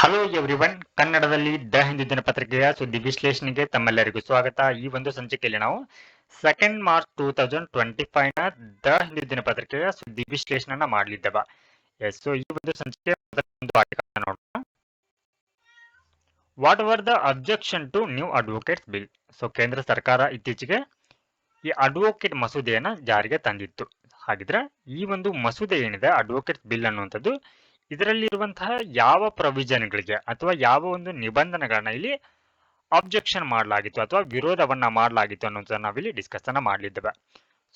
Hello everyone, ಕನ್ನಡದಲ್ಲಿ the Hindu ದಿನಪತ್ರಿಕೆಯ ಸುದ್ದಿ ವಿಶ್ಲೇಷಣೆಗೆ ತಮ್ಮೆಲ್ಲರಿಗೂ ಸ್ವಾಗತ. ಈ ಒಂದು ಸಂಚಿಕೆಯಲ್ಲಿ ನಾವು 2 ಮಾರ್ಚ್ 2025 ನ ದ ಹಿಂದೂ ದಿನಪತ್ರಿಕೆಯ ಸುದ್ದಿ ವಿಶ್ಲೇಷಣೆಯನ್ನ ಮಾಡಲಿದ್ದೇವೆ. ಎಸ್, ಸೊ ಈ ಒಂದು ಸಂಚಿಕೆ ಒಂದು ಆರ್ಟಿಕಲ್ ನೋಡೋಣ. What were the objection to new advocates bill? So ಕೇಂದ್ರ ಸರ್ಕಾರ ಇತ್ತೀಚೆಗೆ ಈ ಅಡ್ವೊಕೇಟ್ ಮಸೂದೆಯನ್ನ ಜಾರಿಗೆ ತಂದಿತ್ತು. ಹಾಗಿದ್ರೆ ಈ ಒಂದು ಮಸೂದೆ ಏನಿದೆ ಅಡ್ವೊಕೇಟ್ ಬಿಲ್ ಅನ್ನುವಂಥದ್ದು, ಇದರಲ್ಲಿರುವಂತಹ ಯಾವ ಪ್ರೊವಿಷನ್ಗಳಿಗೆ ಅಥವಾ ಯಾವ ಒಂದು ನಿಬಂಧನೆಗಳನ್ನ ಇಲ್ಲಿ ಅಬ್ಜೆಕ್ಷನ್ ಮಾಡಲಾಗಿತ್ತು ಅಥವಾ ವಿರೋಧವನ್ನ ಮಾಡಲಾಗಿತ್ತು ಅನ್ನೋದನ್ನ ನಾವಿಲ್ಲಿ ಡಿಸ್ಕಸ್ ಅನ್ನ ಮಾಡಲಿದ್ದೇವೆ.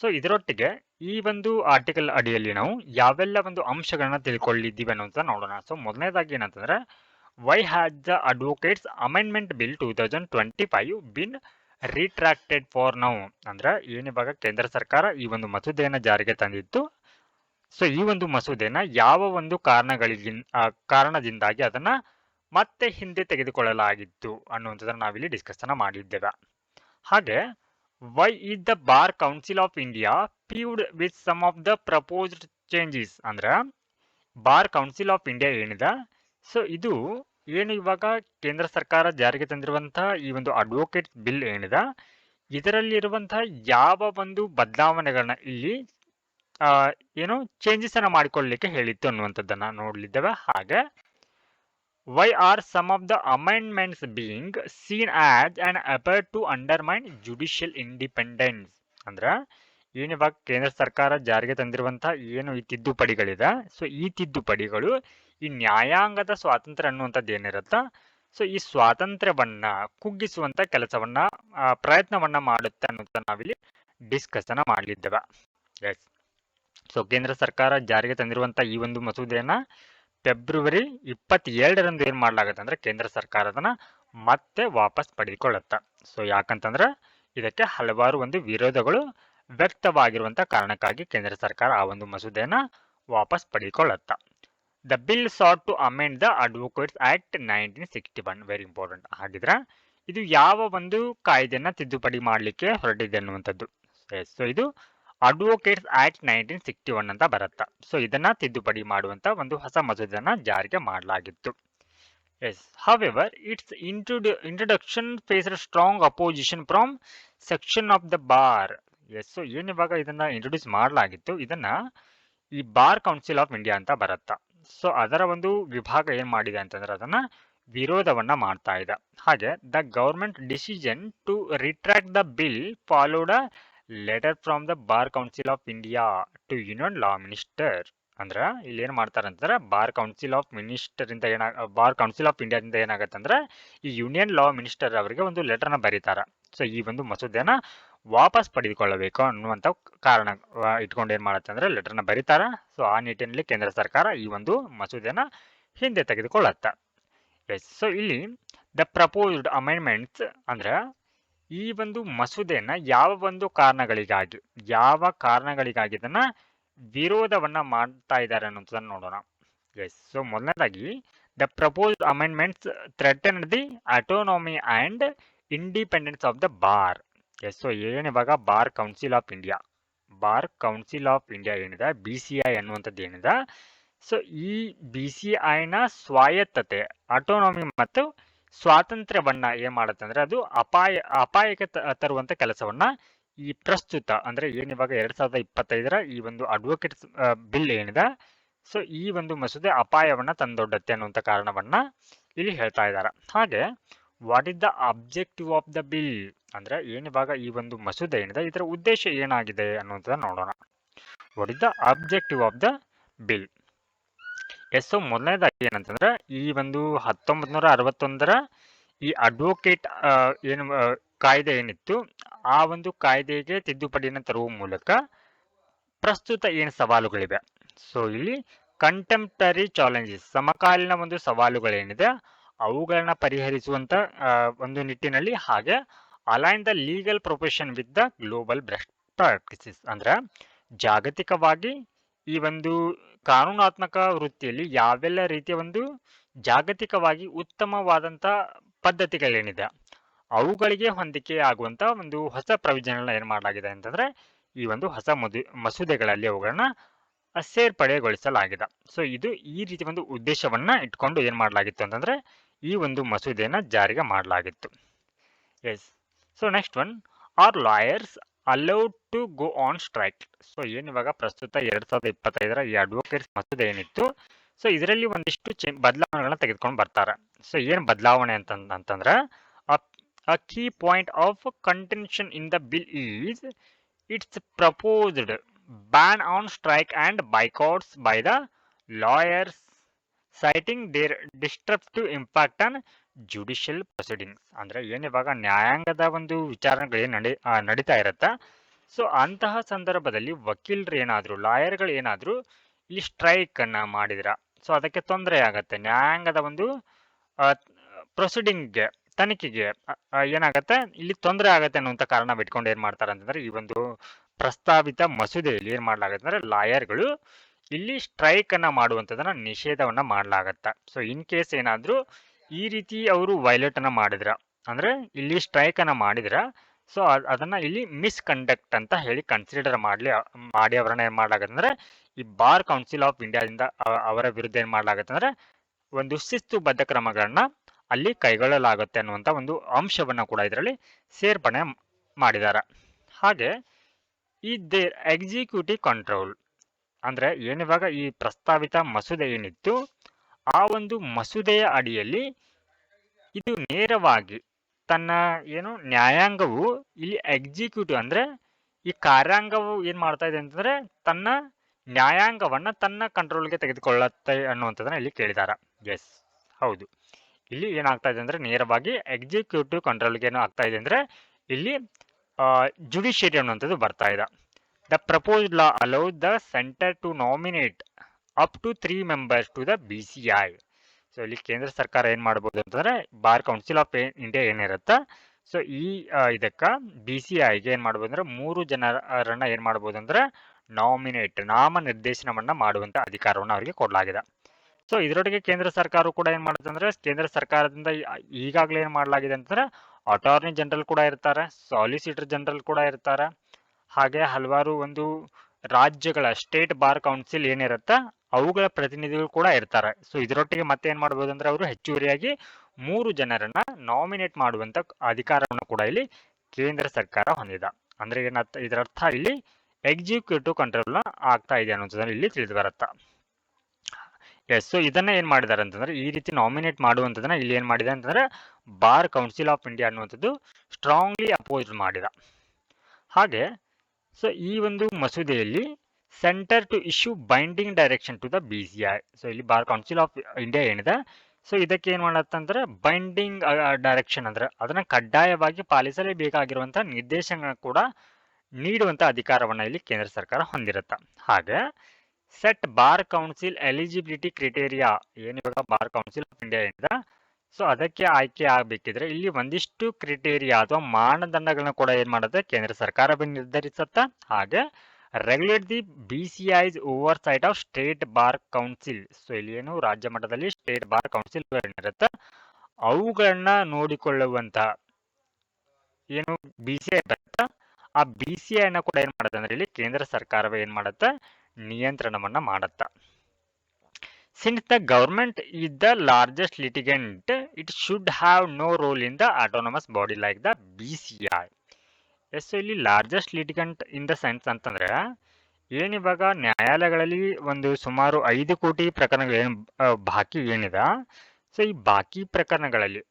ಸೊ ಇದರೊಟ್ಟಿಗೆ ಈ ಒಂದು ಆರ್ಟಿಕಲ್ ಅಡಿಯಲ್ಲಿ ನಾವು ಯಾವೆಲ್ಲ ಒಂದು ಅಂಶಗಳನ್ನ ತಿಳ್ಕೊಳ್ಳಿದ್ದೀವಿ ಅನ್ನೋದನ್ನ ನೋಡೋಣ. ಸೊ ಮೊದಲನೇದಾಗಿ ಏನಂತಂದ್ರೆ, why has the advocates amendment bill 2025 been retracted for now? ಅಂದ್ರೆ ಏನಿವಾಗ ಕೇಂದ್ರ ಸರ್ಕಾರ ಈ ಒಂದು ಮಸೂದೆಯನ್ನ ಜಾರಿಗೆ ತಂದಿತ್ತು, ಸೊ ಈ ಒಂದು ಮಸೂದೆನ ಯಾವ ಒಂದು ಕಾರಣದಿಂದಾಗಿ ಅದನ್ನ ಮತ್ತೆ ಹಿಂದೆ ತೆಗೆದುಕೊಳ್ಳಲಾಗಿತ್ತು ಅನ್ನುವಂಥದ್ದನ್ನ ನಾವಿಲ್ಲಿ ಡಿಸ್ಕಸ್ ಅನ್ನ ಮಾಡಿದ್ದೇವೆ. ಹಾಗೆ why is the bar council of India plead with some of the proposed changes? ಅಂದ್ರೆ ಬಾರ್ ಕೌನ್ಸಿಲ್ ಆಫ್ ಇಂಡಿಯಾ ಏನಿದೆ, ಸೊ ಇದು ಏನು ಇವಾಗ ಕೇಂದ್ರ ಸರ್ಕಾರ ಜಾರಿಗೆ ತಂದಿರುವಂತಹ ಈ ಒಂದು ಅಡ್ವೊಕೇಟ್ ಬಿಲ್ ಏನಿದೆ, ಇದರಲ್ಲಿರುವಂತಹ ಯಾವ ಒಂದು ಬದಲಾವಣೆಗಳನ್ನ ಇಲ್ಲಿ ಏನು ಚೇಂಜಸ್ ಅನ್ನ ಮಾಡಿಕೊಳ್ಳಲಿಕ್ಕೆ ಹೇಳಿತ್ತು ಅನ್ನುವಂಥದ್ದನ್ನ ನೋಡಲಿದ್ದೇವೆ. ಹಾಗೆ why are some of the amendments being seen as and effort to undermine judicial independence? ಅಂದ್ರ ಏನಿವಾಗ ಕೇಂದ್ರ ಸರ್ಕಾರ ಜಾರಿಗೆ ತಂದಿರುವಂತಹ ಏನು ಈ ತಿದ್ದುಪಡಿಗಳಿದೆ, ಸೊ ಈ ತಿದ್ದುಪಡಿಗಳು ಈ ನ್ಯಾಯಾಂಗದ ಸ್ವಾತಂತ್ರ್ಯ ಅನ್ನುವಂಥದ್ದು ಏನಿರುತ್ತ, ಸೊ ಈ ಸ್ವಾತಂತ್ರ್ಯವನ್ನ ಕುಗ್ಗಿಸುವಂತ ಕೆಲಸವನ್ನ ಪ್ರಯತ್ನವನ್ನ ಮಾಡುತ್ತೆ ಅನ್ನೋದನ್ನ ನಾವಿಲ್ಲಿ ಡಿಸ್ಕಸ್ ಅನ್ನ ಮಾಡಲಿದ್ದೇವೆ. ಎಸ್, ಸೊ ಕೇಂದ್ರ ಸರ್ಕಾರ ಜಾರಿಗೆ ತಂದಿರುವಂತಹ ಈ ಒಂದು ಮಸೂದೆಯನ್ನ ಫೆಬ್ರವರಿ 22ರಂದು ಏನ್ ಮಾಡ್ಲಾಗತ್ತೆ ಅಂದ್ರೆ ಕೇಂದ್ರ ಸರ್ಕಾರ ಅದನ್ನ ಮತ್ತೆ ವಾಪಸ್ ಪಡೆದುಕೊಳ್ಳುತ್ತ. ಸೊ ಯಾಕಂತಂದ್ರೆ ಇದಕ್ಕೆ ಹಲವಾರು ಒಂದು ವಿರೋಧಗಳು ವ್ಯಕ್ತವಾಗಿರುವಂತ ಕಾರಣಕ್ಕಾಗಿ ಕೇಂದ್ರ ಸರ್ಕಾರ ಆ ಒಂದು ಮಸೂದೆಯನ್ನ ವಾಪಸ್ ಪಡೆದುಕೊಳ್ಳುತ್ತ. The bill sought to amend the advocates act 1961. Very important. ಹಾಗಿದ್ರೆ ಇದು ಯಾವ ಒಂದು ಕಾಯ್ದೆಯನ್ನ ತಿದ್ದುಪಡಿ ಮಾಡಲಿಕ್ಕೆ ಹೊರಟಿದೆ ಅನ್ನುವಂಥದ್ದು. ಸೊ ಇದು ಅಡ್ವೊಕೇಟ್ಸ್ ಆಕ್ಟ್ 1961 ಅಂತ ಬರುತ್ತೆ. ಸೊ ಇದನ್ನ ತಿದ್ದುಪಡಿ ಮಾಡುವಂತ ಒಂದು ಹೊಸ ಮಸೂದೆಯನ್ನ ಜಾರಿಗೆ ಮಾಡಲಾಗಿತ್ತು. Yes, however its introduction faced strong opposition from section of the bar. Yes, so ಏನಿವಾಗ ಇದನ್ನ ಇಂಟ್ರೊಡ್ಯೂಸ್ ಮಾಡಲಾಗಿತ್ತು, ಇದನ್ನ ಈ ಬಾರ್ ಕೌನ್ಸಿಲ್ ಆಫ್ ಇಂಡಿಯಾ ಅಂತ ಬರುತ್ತ. ಸೊ ಅದರ ಒಂದು ವಿಭಾಗ ಏನ್ ಮಾಡಿದೆ ಅಂತಂದ್ರೆ ಅದನ್ನ ವಿರೋಧವನ್ನ ಮಾಡ್ತಾ ಇದೆ. ಹಾಗೆ the government decision to retract the bill followed a letter from the bar council of India to union law minister. ಅಂದ್ರ ಇಲ್ಲಿ ಏನ್ ಮಾಡ್ತಾರ ಅಂತಂದ್ರೆ ಬಾರ್ ಕೌನ್ಸಿಲ್ ಆಫ್ ಮಿನಿಸ್ಟರ್ ಇಂದ ಬಾರ್ ಕೌನ್ಸಿಲ್ ಆಫ್ ಇಂಡಿಯಾದಿಂದ ಏನಾಗತ್ತೆ ಅಂದ್ರೆ ಈ ಯೂನಿಯನ್ ಲಾ ಮಿನಿಸ್ಟರ್ ಅವರಿಗೆ ಒಂದು ಲೆಟರ್ನ ಬರೀತಾರ. ಸೊ ಈ ಒಂದು ಮಸೂದೆನ ವಾಪಸ್ ಪಡೆದುಕೊಳ್ಳಬೇಕು ಅನ್ನುವಂತ ಕಾರಣ ಇಟ್ಕೊಂಡು ಏನ್ ಮಾಡತ್ತೆ ಅಂದ್ರೆ ಲೆಟರ್ನ ಬರೀತಾರ. ಸೊ ಆ ನಿಟ್ಟಿನಲ್ಲಿ ಕೇಂದ್ರ ಸರ್ಕಾರ ಈ ಒಂದು ಮಸೂದೆನ ಹಿಂದೆ ತೆಗೆದುಕೊಳ್ಳತ್ತ. ಎಸ್, ಸೊ ಇಲ್ಲಿ ದ ಪ್ರಪೋಸ್ಡ್ ಅಮೆಂಡ್ಮೆಂಟ್ಸ್ ಅಂದ್ರೆ ಈ ಒಂದು ಮಸೂದೆಯನ್ನ ಯಾವ ಕಾರಣಗಳಿಗಾಗಿ ಇದನ್ನ ವಿರೋಧವನ್ನ ಮಾಡ್ತಾ ಇದ್ದಾರೆ ಅನ್ನೋದನ್ನ ನೋಡೋಣ. ಎಸ್, ಸೊ ಮೊದಲನೇದಾಗಿ the proposed amendments threaten the autonomy and independence of the bar. Yes, so ಏನಿವಾಗ ಬಾರ್ ಕೌನ್ಸಿಲ್ ಆಫ್ ಇಂಡಿಯಾ ಏನಿದೆ, BCI ಅನ್ನುವಂಥದ್ದು ಏನಿದೆ, ಸೊ ಈ BCIನ ಸ್ವಾಯತ್ತತೆ, ಆಟೋನಮಿ ಮತ್ತು ಸ್ವಾತಂತ್ರ್ಯವನ್ನ ಏನ್ ಮಾಡುತ್ತೆ ಅಂದ್ರೆ ಅದು ಅಪಾಯಕ್ಕೆ ತರುವಂತ ಕೆಲಸವನ್ನ ಈ ಪ್ರಸ್ತುತ ಅಂದ್ರೆ ಏನಿವಾಗ 2025ರ ಈ ಒಂದು ಅಡ್ವೊಕೇಟ್ಸ್ ಬಿಲ್ ಏನಿದೆ, ಸೊ ಈ ಒಂದು ಮಸೂದೆ ಅಪಾಯವನ್ನ ತಂದೊಡ್ಡತ್ತೆ ಅನ್ನುವಂತ ಕಾರಣವನ್ನ ಇಲ್ಲಿ ಹೇಳ್ತಾ ಇದ್ದಾರೆ. ಹಾಗೆ what is the objective of the bill? ಅಂದ್ರೆ ಏನಿವಾಗ ಈ ಒಂದು ಮಸೂದೆ ಏನಿದೆ ಇದರ ಉದ್ದೇಶ ಏನಾಗಿದೆ ಅನ್ನುವಂಥದ್ದನ್ನ ನೋಡೋಣ. What is the objective of the bill? Yes, so ಮೊದಲನೇದಾಗಿ ಏನಂತಂದ್ರೆ ಈ ಒಂದು 1961ರ ಈ ಅಡ್ವೊಕೇಟ್ ಏನು ಕಾಯ್ದೆ ಏನಿತ್ತು, ಆ ಒಂದು ಕಾಯ್ದೆಗೆ ತಿದ್ದುಪಡಿಯನ್ನು ತರುವ ಮೂಲಕ ಪ್ರಸ್ತುತ ಏನು ಸವಾಲುಗಳಿವೆ, ಸೊ ಇಲ್ಲಿ ಕಂಟೆಂಪ್ಟರಿ ಚಾಲೆಂಜಸ್, ಸಮಕಾಲೀನ ಒಂದು ಸವಾಲುಗಳೇನಿದೆ ಅವುಗಳನ್ನ ಪರಿಹರಿಸುವಂತ ಒಂದು ನಿಟ್ಟಿನಲ್ಲಿ, ಹಾಗೆ align the legal profession with the global best practices. ಅಂದ್ರೆ ಜಾಗತಿಕವಾಗಿ ಈ ಒಂದು ಕಾನೂನಾತ್ಮಕ ವೃತ್ತಿಯಲ್ಲಿ ಯಾವೆಲ್ಲ ರೀತಿಯ ಒಂದು ಜಾಗತಿಕವಾಗಿ ಉತ್ತಮವಾದಂತ ಪದ್ಧತಿಗಳೇನಿದೆ ಅವುಗಳಿಗೆ ಹೊಂದಿಕೆ ಆಗುವಂತ ಒಂದು ಹೊಸ ಪ್ರವಿಜನ್ ಏನ್ ಮಾಡಲಾಗಿದೆ ಅಂತಂದ್ರೆ ಈ ಒಂದು ಹೊಸ ಮಸೂದೆಗಳಲ್ಲಿ ಅವುಗಳನ್ನ ಸೇರ್ಪಡೆಗೊಳಿಸಲಾಗಿದೆ. ಸೊ ಇದು ಈ ರೀತಿ ಒಂದು ಉದ್ದೇಶವನ್ನ ಇಟ್ಕೊಂಡು ಏನ್ ಮಾಡಲಾಗಿತ್ತು ಅಂತಂದ್ರೆ ಈ ಒಂದು ಮಸೂದೆಯನ್ನ ಜಾರಿಗೆ ಮಾಡಲಾಗಿತ್ತು. Yes. So next one, are lawyers allowed to go on strike. So ಏನ್ ಇವಾಗ ಪ್ರಸ್ತುತ 2025 ಈ ಅಡ್ವೊಕೇಟ್ಸ್ ಮಸೂದೆ ಏನಿತ್ತು, ಸೊ ಇದರಲ್ಲಿ ಒಂದಿಷ್ಟು ಬದಲಾವಣೆಗಳನ್ನ ತೆಗೆದುಕೊಂಡು ಬರ್ತಾರೆ. ಸೊ ಏನ್ ಬದಲಾವಣೆ ಅಂತಂದ್ರೆ a key point of contention in the bill is its proposed ban on strike and boycotts by the lawyers, citing their disruptive impact on judicial proceedings. ಅಂದ್ರೆ ಏನ್ ಇವಾಗ ನ್ಯಾಯಾಂಗದ ಒಂದು ವಿಚಾರಣೆಗಳು ನಡೀತಾ ಇರತ್ತ, ಸೊ ಅಂತಹ ಸಂದರ್ಭದಲ್ಲಿ ವಕೀಲರು ಏನಾದ್ರು ಲಾಯರ್ಗಳು ಏನಾದ್ರು ಇಲ್ಲಿ ಸ್ಟ್ರೈಕ್ ಅನ್ನ ಮಾಡಿದ್ರ, ಸೊ ಅದಕ್ಕೆ ತೊಂದರೆ ಆಗತ್ತೆ. ನ್ಯಾಯಾಂಗದ ಒಂದು ಪ್ರೊಸೀಡಿಂಗ್ಗೆ, ತನಿಖೆಗೆ ಏನಾಗತ್ತೆ ಇಲ್ಲಿ ತೊಂದರೆ ಆಗತ್ತೆ ಅನ್ನುವಂಥ ಕಾರಣ ಬಿಟ್ಕೊಂಡು ಏನ್ ಮಾಡ್ತಾರೆ ಅಂತಂದ್ರೆ ಈ ಒಂದು ಪ್ರಸ್ತಾವಿತ ಮಸೂದೆಯಲ್ಲಿ ಏನ್ ಮಾಡ್ಲಾಗತ್ತೆ ಅಂದ್ರೆ ಲಾಯರ್ಗಳು ಇಲ್ಲಿ ಸ್ಟ್ರೈಕ್ ಅನ್ನ ಮಾಡುವಂತದನ್ನ ನಿಷೇಧವನ್ನ ಮಾಡ್ಲಾಗತ್ತ. ಸೊ ಇನ್ ಕೇಸ್ ಏನಾದ್ರು ಈ ರೀತಿ ಅವರು ವೈಲೇಟ್ ಅನ್ನ ಮಾಡಿದ್ರ, ಅಂದ್ರೆ ಇಲ್ಲಿ ಸ್ಟ್ರೈಕ್ ಅನ್ನ ಮಾಡಿದ್ರ, ಸೊ ಅದನ್ನ ಇಲ್ಲಿ ಮಿಸ್ಕಂಡಕ್ಟ್ ಅಂತ ಹೇಳಿ ಕನ್ಸಿಡರ್ ಮಾಡಿ ಅವರನ್ನ ಏನ್ ಮಾಡ್ಲಾಗತ್ತೆ ಅಂದ್ರೆ ಈ ಬಾರ್ ಕೌನ್ಸಿಲ್ ಆಫ್ ಇಂಡಿಯಾದಿಂದ ಅವರ ವಿರುದ್ಧ ಏನ್ ಮಾಡ್ಲಾಗತ್ತೆ ಅಂದ್ರೆ ಒಂದು ಶಿಸ್ತುಬದ್ಧ ಕ್ರಮಗಳನ್ನ ಅಲ್ಲಿ ಕೈಗೊಳ್ಳಲಾಗುತ್ತೆ ಅನ್ನುವಂತ ಒಂದು ಅಂಶವನ್ನ ಕೂಡ ಇದರಲ್ಲಿ ಸೇರ್ಪಡೆ ಮಾಡಿದ್ದಾರೆ. ಹಾಗೆ ಈ ದೇರ್ ಎಕ್ಸಿಕ್ಯೂಟಿವ್ ಕಂಟ್ರೋಲ್ ಅಂದ್ರೆ ಏನಿವಾಗ ಈ ಪ್ರಸ್ತಾವಿತ ಮಸೂದೆ ಏನಿತ್ತು, ಆ ಒಂದು ಮಸೂದೆಯ ಅಡಿಯಲ್ಲಿ ಇದು ನೇರವಾಗಿ ತನ್ನ ಏನು ನ್ಯಾಯಾಂಗವು ಇಲ್ಲಿ ಎಕ್ಸಿಕ್ಯೂಟಿವ್ ಅಂದ್ರೆ ಈ ಕಾರ್ಯಾಂಗವು ಏನ್ ಮಾಡ್ತಾ ಇದೆ ಅಂತಂದ್ರೆ ತನ್ನ ನ್ಯಾಯಾಂಗವನ್ನ ತನ್ನ ಕಂಟ್ರೋಲ್ಗೆ ತೆಗೆದುಕೊಳ್ಳುತ್ತೆ ಅನ್ನುವಂಥದ್ದನ್ನ ಇಲ್ಲಿ ಕೇಳಿದಾರ. ಎಸ್, ಹೌದು. ಇಲ್ಲಿ ಏನಾಗ್ತಾ ಇದೆ ಅಂದ್ರೆ ನೇರವಾಗಿ ಎಕ್ಸಿಕ್ಯೂಟಿವ್ ಕಂಟ್ರೋಲ್ಗೆ ಏನು ಆಗ್ತಾ ಇದೆ ಅಂದ್ರೆ ಇಲ್ಲಿ ಜುಡಿಷಿಯರಿ ಅನ್ನುವಂಥದ್ದು ಬರ್ತಾ ಇದೆ. The proposed law allow the centre to nominate up to 3 members to the BCI. So ಇಲ್ಲಿ ಕೇಂದ್ರ ಸರ್ಕಾರ ಏನ್ ಮಾಡಬಹುದು ಅಂತಂದ್ರೆ ಬಾರ್ ಕೌನ್ಸಿಲ್ ಆಫ್ ಇಂಡಿಯಾ ಏನಿರುತ್ತ, ಸೊ ಈ ಇದಕ್ಕ BCIಗೆ ಏನ್ ಮಾಡಬಹುದು ಅಂದ್ರೆ 3 ಜನರನ್ನ ಏನ್ ಮಾಡಬಹುದು ಅಂದ್ರೆ ನಾಮನಿರ್ದೇಶನವನ್ನ ಮಾಡುವಂತ ಅಧಿಕಾರವನ್ನು ಅವರಿಗೆ ಕೊಡಲಾಗಿದೆ. ಸೊ ಇದರೊಟ್ಟಿಗೆ ಕೇಂದ್ರ ಸರ್ಕಾರ ಕೂಡ ಏನ್ ಮಾಡುತ್ತೆ ಅಂದ್ರೆ ಕೇಂದ್ರ ಸರ್ಕಾರದಿಂದ ಈಗಾಗಲೇ ಏನ್ ಮಾಡಲಾಗಿದೆ ಅಂತಂದ್ರೆ ಅಟಾರ್ನಿ ಜನರಲ್ ಕೂಡ ಇರ್ತಾರೆ, ಸಾಲಿಸಿಟರ್ ಜನರಲ್ ಕೂಡ ಇರ್ತಾರೆ, ಹಾಗೆ ಹಲವಾರು ಒಂದು ರಾಜ್ಯಗಳ ಸ್ಟೇಟ್ ಬಾರ್ ಕೌನ್ಸಿಲ್ ಏನಿರುತ್ತ ಅವುಗಳ ಪ್ರತಿನಿಧಿಗಳು ಕೂಡ ಇರ್ತಾರೆ. ಸೊ ಇದರೊಟ್ಟಿಗೆ ಮತ್ತೆ ಏನ್ ಮಾಡಬಹುದು ಅಂದ್ರೆ ಅವರು ಹೆಚ್ಚುವರಿಯಾಗಿ 3 ಜನರನ್ನ ನಾಮಿನೇಟ್ ಮಾಡುವಂತ ಅಧಿಕಾರವನ್ನು ಕೂಡ ಇಲ್ಲಿ ಕೇಂದ್ರ ಸರ್ಕಾರ ಹೊಂದಿದೆ. ಅಂದ್ರೆ ಇದರರ್ಥ ಇಲ್ಲಿ ಎಕ್ಸಿಕ್ಯೂಟಿವ್ ಕಂಟ್ರೋಲ್ ಆಗ್ತಾ ಇದೆ ಅನ್ನೋದನ್ನ ಇಲ್ಲಿ ತಿಳಿದು ಬರುತ್ತಾ. ಎಸ್. ಸೊ ಇದನ್ನ ಏನ್ ಮಾಡಿದಾರೆ ಅಂತಂದ್ರೆ ಈ ರೀತಿ ನಾಮಿನೇಟ್ ಮಾಡುವಂತದನ್ನ ಇಲ್ಲಿ ಏನ್ ಮಾಡಿದೆ ಅಂತಂದ್ರೆ ಬಾರ್ ಕೌನ್ಸಿಲ್ ಆಫ್ ಇಂಡಿಯಾ ಅನ್ನುವಂಥದ್ದು ಸ್ಟ್ರಾಂಗ್ಲಿ ಅಪೋಸ್ ಮಾಡಿದ. ಹಾಗೆ ಸೊ ಈ ಒಂದು ಮಸೂದೆಯಲ್ಲಿ centre to issue binding direction to the BCI. So ಇಲ್ಲಿ ಬಾರ್ ಕೌನ್ಸಿಲ್ ಆಫ್ ಇಂಡಿಯಾ ಏನಿದೆ, ಸೊ ಇದಕ್ಕೆ ಏನ್ ಮಾಡತ್ತಂದ್ರೆ ಬೈಂಡಿಂಗ್ ಡೈರೆಕ್ಷನ್ ಅಂದ್ರೆ ಅದನ್ನ ಕಡ್ಡಾಯವಾಗಿ ಪಾಲಿಸಲೇಬೇಕಾಗಿರುವಂತ ನಿರ್ದೇಶನ ಕೂಡ ನೀಡುವಂತ ಅಧಿಕಾರವನ್ನ ಇಲ್ಲಿ ಕೇಂದ್ರ ಸರ್ಕಾರ ಹೊಂದಿರುತ್ತೆ. ಹಾಗೆ set bar council eligibility criteria, ಏನಿವಾಗ ಬಾರ್ ಕೌನ್ಸಿಲ್ ಆಫ್ ಇಂಡಿಯಾ ಏನಿದೆ, ಸೊ ಅದಕ್ಕೆ ಆಯ್ಕೆ ಆಗ್ಬೇಕಿದ್ರೆ ಇಲ್ಲಿ ಒಂದಿಷ್ಟು ಕ್ರೈಟೇರಿಯಾ ಅಥವಾ ಮಾನದಂಡಗಳನ್ನ ಕೂಡ ಏನ್ ಮಾಡುತ್ತೆ ಕೇಂದ್ರ ಸರ್ಕಾರವೇ ನಿರ್ಧರಿಸುತ್ತ. ಹಾಗೆ regulate the BCI's oversight of state bar council. So ಇಲ್ಲಿ ಏನು ರಾಜ್ಯ ಮಟ್ಟದಲ್ಲಿ ಸ್ಟೇಟ್ ಬಾರ್ ಕೌನ್ಸಿಲ್ ಏನಿರುತ್ತೆ ಅವುಗಳನ್ನ ನೋಡಿಕೊಳ್ಳುವಂತ ಏನು BCI ಬರುತ್ತೆ, ಆ BCI ಅನ್ನ ಕೂಡ ಏನ್ ಮಾಡುತ್ತೆ ಅಂದ್ರೆ ಇಲ್ಲಿ ಕೇಂದ್ರ ಸರ್ಕಾರವೇ ಏನ್ ಮಾಡುತ್ತೆ ನಿಯಂತ್ರಣವನ್ನ ಮಾಡುತ್ತ. Since the government is the largest litigant, it should have no role in the autonomous body like the BCI. ಎಸ್. ಇಲ್ಲಿ largest litigant in the sense ಅಂತಂದ್ರೆ ಏನಿವಾಗ ನ್ಯಾಯಾಲಯಗಳಲ್ಲಿ ಒಂದು ಸುಮಾರು 5 ಕೋಟಿ ಪ್ರಕರಣಗಳು ಏನು ಬಾಕಿ ಏನಿದೆ, ಸೊ ಈ ಬಾಕಿ ಪ್ರಕರಣಗಳಲ್ಲಿ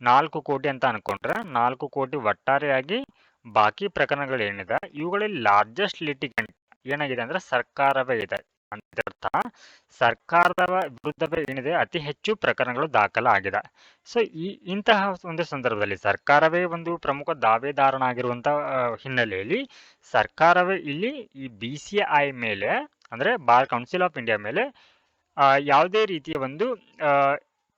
4 ಕೋಟಿ ಅಂತ ಅನ್ಕೊಂಡ್ರೆ 4 ಕೋಟಿ ಒಟ್ಟಾರೆಯಾಗಿ ಬಾಕಿ ಪ್ರಕರಣಗಳು ಏನಿದೆ ಇವುಗಳಲ್ಲಿ ಲಾರ್ಜೆಸ್ಟ್ ಲಿಟಿಗಂಟ್ ಏನಾಗಿದೆ ಅಂದ್ರೆ ಸರ್ಕಾರವೇ ಇದೆ. ಅಂತ ಸರ್ಕಾರದ ವಿರುದ್ಧವೇ ಏನಿದೆ ಅತಿ ಹೆಚ್ಚು ಪ್ರಕರಣಗಳು ದಾಖಲಾಗಿದೆ. ಸೊ ಇಂತಹ ಒಂದು ಸಂದರ್ಭದಲ್ಲಿ ಸರ್ಕಾರವೇ ಒಂದು ಪ್ರಮುಖ ದಾವೇದಾರನಾಗಿರುವಂತ ಹಿನ್ನೆಲೆಯಲ್ಲಿ ಸರ್ಕಾರವೇ ಇಲ್ಲಿ ಈ BCI ಮೇಲೆ ಅಂದ್ರೆ ಬಾರ್ ಕೌನ್ಸಿಲ್ ಆಫ್ ಇಂಡಿಯಾ ಮೇಲೆ ಯಾವುದೇ ರೀತಿಯ ಒಂದು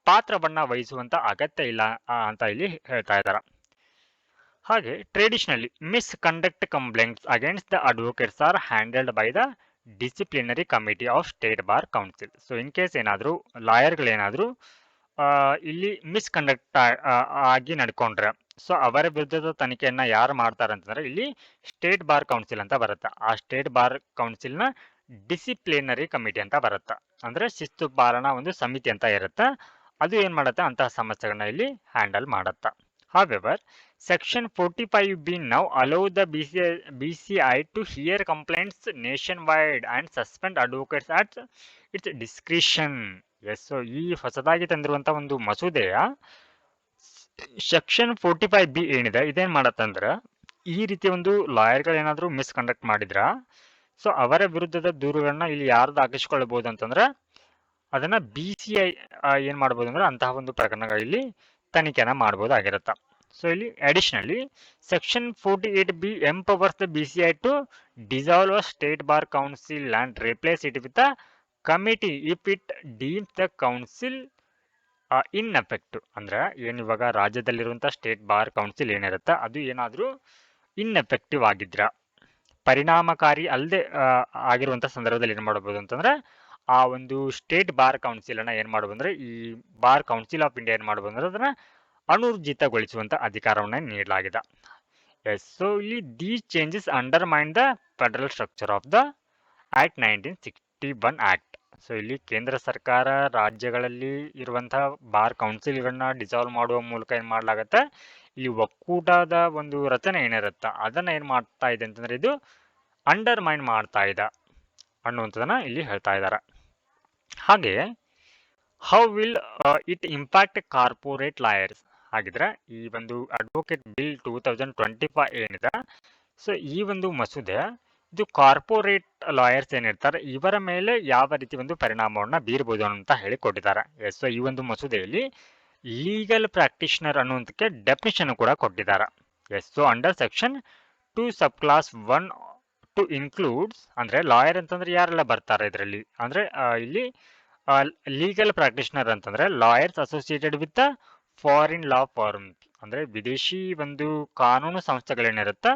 ಪಾತ್ರವನ್ನ ವಹಿಸುವಂತ ಅಗತ್ಯ ಇಲ್ಲ ಅಂತ ಇಲ್ಲಿ ಹೇಳ್ತಾ ಇದ್ದಾರೆ. ಹಾಗೆ traditionally misconduct complaints against the advocates are handled by the disciplinary committee of state bar council. So in case ಏನಾದ್ರು ಲಾಯರ್ಗಳೇನಾದ್ರು ಇಲ್ಲಿ ಮಿಸ್ಕಂಡಕ್ಟ್ ಆಗಿ ನಡ್ಕೊಂಡ್ರೆ, ಸೊ ಅವರ ವಿರುದ್ಧದ ತನಿಖೆಯನ್ನ ಯಾರು ಮಾಡ್ತಾರೆ ಅಂತಂದ್ರೆ ಇಲ್ಲಿ ಸ್ಟೇಟ್ ಬಾರ್ ಕೌನ್ಸಿಲ್ ಅಂತ ಬರುತ್ತೆ. ಆ ಸ್ಟೇಟ್ ಬಾರ್ ಕೌನ್ಸಿಲ್ ನ ಡಿಸಿಪ್ಲಿನರಿ ಕಮಿಟಿ ಅಂತ ಬರುತ್ತೆ. ಅಂದ್ರೆ ಶಿಸ್ತು ಪಾಲನಾ ಒಂದು ಸಮಿತಿ ಅಂತ ಇರುತ್ತೆ. ಅದು ಏನ್ ಮಾಡುತ್ತೆ ಅಂತಹ ಸಮಸ್ಯೆಗಳನ್ನ ಇಲ್ಲಿ ಹ್ಯಾಂಡಲ್ ಮಾಡುತ್ತೆ. However, Section 45B now allow the BCI to hear complaints nationwide and suspend advocates at its discretion. Yes, so ಈ ಹೊಸದಾಗಿ ತಂದಿರುವಂತ ಒಂದು ಮಸೂದೆಯ ಸೆಕ್ಷನ್ 45B ಏನಿದೆ ಇದೇನ್ ಮಾಡತ್ತಂದ್ರ ಈ ರೀತಿ ಒಂದು ಲಾಯರ್ಗಳು ಏನಾದ್ರು ಮಿಸ್ಕಂಡಕ್ಟ್ ಮಾಡಿದ್ರ ಸೊ ಅವರ ವಿರುದ್ಧದ ದೂರುಗಳನ್ನ ಇಲ್ಲಿ ಯಾರು ದಾಖಲಿಸಿಕೊಳ್ಳಬಹುದು ಅಂತಂದ್ರೆ ಅದನ್ನ BCI ಏನ್ ಮಾಡಬಹುದು ಅಂದ್ರೆ ಅಂತಹ ಒಂದು ಪ್ರಕರಣಗಳಲ್ಲಿ ತನಿಖೆನ ಮಾಡಬಹುದಾಗಿರುತ್ತ. ಸೊ ಇಲ್ಲಿ additionally section 48B empowers the BCI to dissolve a state bar council and replace it with a committee if it deems the council ineffective. ಅಂದ್ರೆ ಏನ್ ಇವಾಗ ರಾಜ್ಯದಲ್ಲಿರುವಂತ ಸ್ಟೇಟ್ ಬಾರ್ ಕೌನ್ಸಿಲ್ ಏನಿರುತ್ತೆ ಅದು ಏನಾದ್ರೂ ಇನ್ಎಫೆಕ್ಟಿವ್ ಆಗಿದ್ರ ಪರಿಣಾಮಕಾರಿ ಅಲ್ಲದೆ ಆಗಿರುವಂತ ಸಂದರ್ಭದಲ್ಲಿ ಏನ್ ಮಾಡಬಹುದು ಅಂತಂದ್ರೆ ಆ ಒಂದು ಸ್ಟೇಟ್ ಬಾರ್ ಕೌನ್ಸಿಲ್ ಅನ್ನ ಏನ್ ಮಾಡಬಹುದು ಅಂದ್ರೆ ಈ ಬಾರ್ ಕೌನ್ಸಿಲ್ ಆಫ್ ಇಂಡಿಯಾ ಏನ್ ಮಾಡಬಹುದು ಅಂದ್ರೆ ಅದನ್ನ ಅನೂರ್ಜಿತಗೊಳಿಸುವಂತ ಅಧಿಕಾರವನ್ನ ನೀಡಲಾಗಿದೆ. ಎಸ್, ಸೊ ಇಲ್ಲಿ these changes undermine the federal structure of the act 1961 act. So ಇಲ್ಲಿ ಕೇಂದ್ರ ಸರ್ಕಾರ ರಾಜ್ಯಗಳಲ್ಲಿ ಇರುವಂತಹ ಬಾರ್ ಕೌನ್ಸಿಲ್ಗಳನ್ನ ಡಿಸಾಲ್ವ್ ಮಾಡುವ ಮೂಲಕ ಏನ್ ಮಾಡ್ಲಾಗತ್ತೆ ಇಲ್ಲಿ ಒಕ್ಕೂಟದ ಒಂದು ರಚನೆ ಏನಿರುತ್ತ ಅದನ್ನ ಏನ್ ಮಾಡ್ತಾ ಇದೆ ಅಂತಂದ್ರೆ ಇದು ಅಂಡರ್ಮೈನ್ ಮಾಡ್ತಾ ಇದೆ ಅನ್ನುವಂಥದ್ದನ್ನ ಇಲ್ಲಿ ಹೇಳ್ತಾ ಇದ್ದಾರೆ. ಹಾಗೆ how will it impact corporate lawyers ಹಾಗಿದ್ರೆ ಈ ಒಂದು ಅಡ್ವೊಕೇಟ್ ಬಿಲ್ 2025 ಏನಿದೆ ಸೊ ಈ ಒಂದು ಮಸೂದೆ ಇದು ಕಾರ್ಪೊರೇಟ್ ಲಾಯರ್ಸ್ ಏನಿರ್ತಾರೆ ಇವರ ಮೇಲೆ ಯಾವ ರೀತಿ ಒಂದು ಪರಿಣಾಮವನ್ನ ಬೀರಬಹುದು ಅಂತ ಹೇಳಿ ಕೊಟ್ಟಿದ್ದಾರೆ. ಎಸ್, ಸೊ ಈ ಒಂದು ಮಸೂದೆಯಲ್ಲಿ ಲೀಗಲ್ ಪ್ರಾಕ್ಟಿಷನರ್ ಅನ್ನುವಂಥಕ್ಕೆ ಡೆಫಿನಿಷನ್ ಕೂಡ ಕೊಟ್ಟಿದ್ದಾರೆ. Yes, so under section 2 sub clause 1 to includes ಅಂದ್ರೆ ಲಾಯರ್ ಅಂತಂದ್ರೆ ಯಾರೆಲ್ಲ ಬರ್ತಾರೆ ಇದರಲ್ಲಿ ಅಂದ್ರೆ ಇಲ್ಲಿ ಲೀಗಲ್ ಪ್ರಾಕ್ಟಿಷನರ್ ಅಂತಂದ್ರೆ lawyers associated with foreign law firm ಅಂದ್ರೆ ವಿದೇಶಿ ಒಂದು ಕಾನೂನು ಸಂಸ್ಥೆಗಳೇನಿರುತ್ತೆ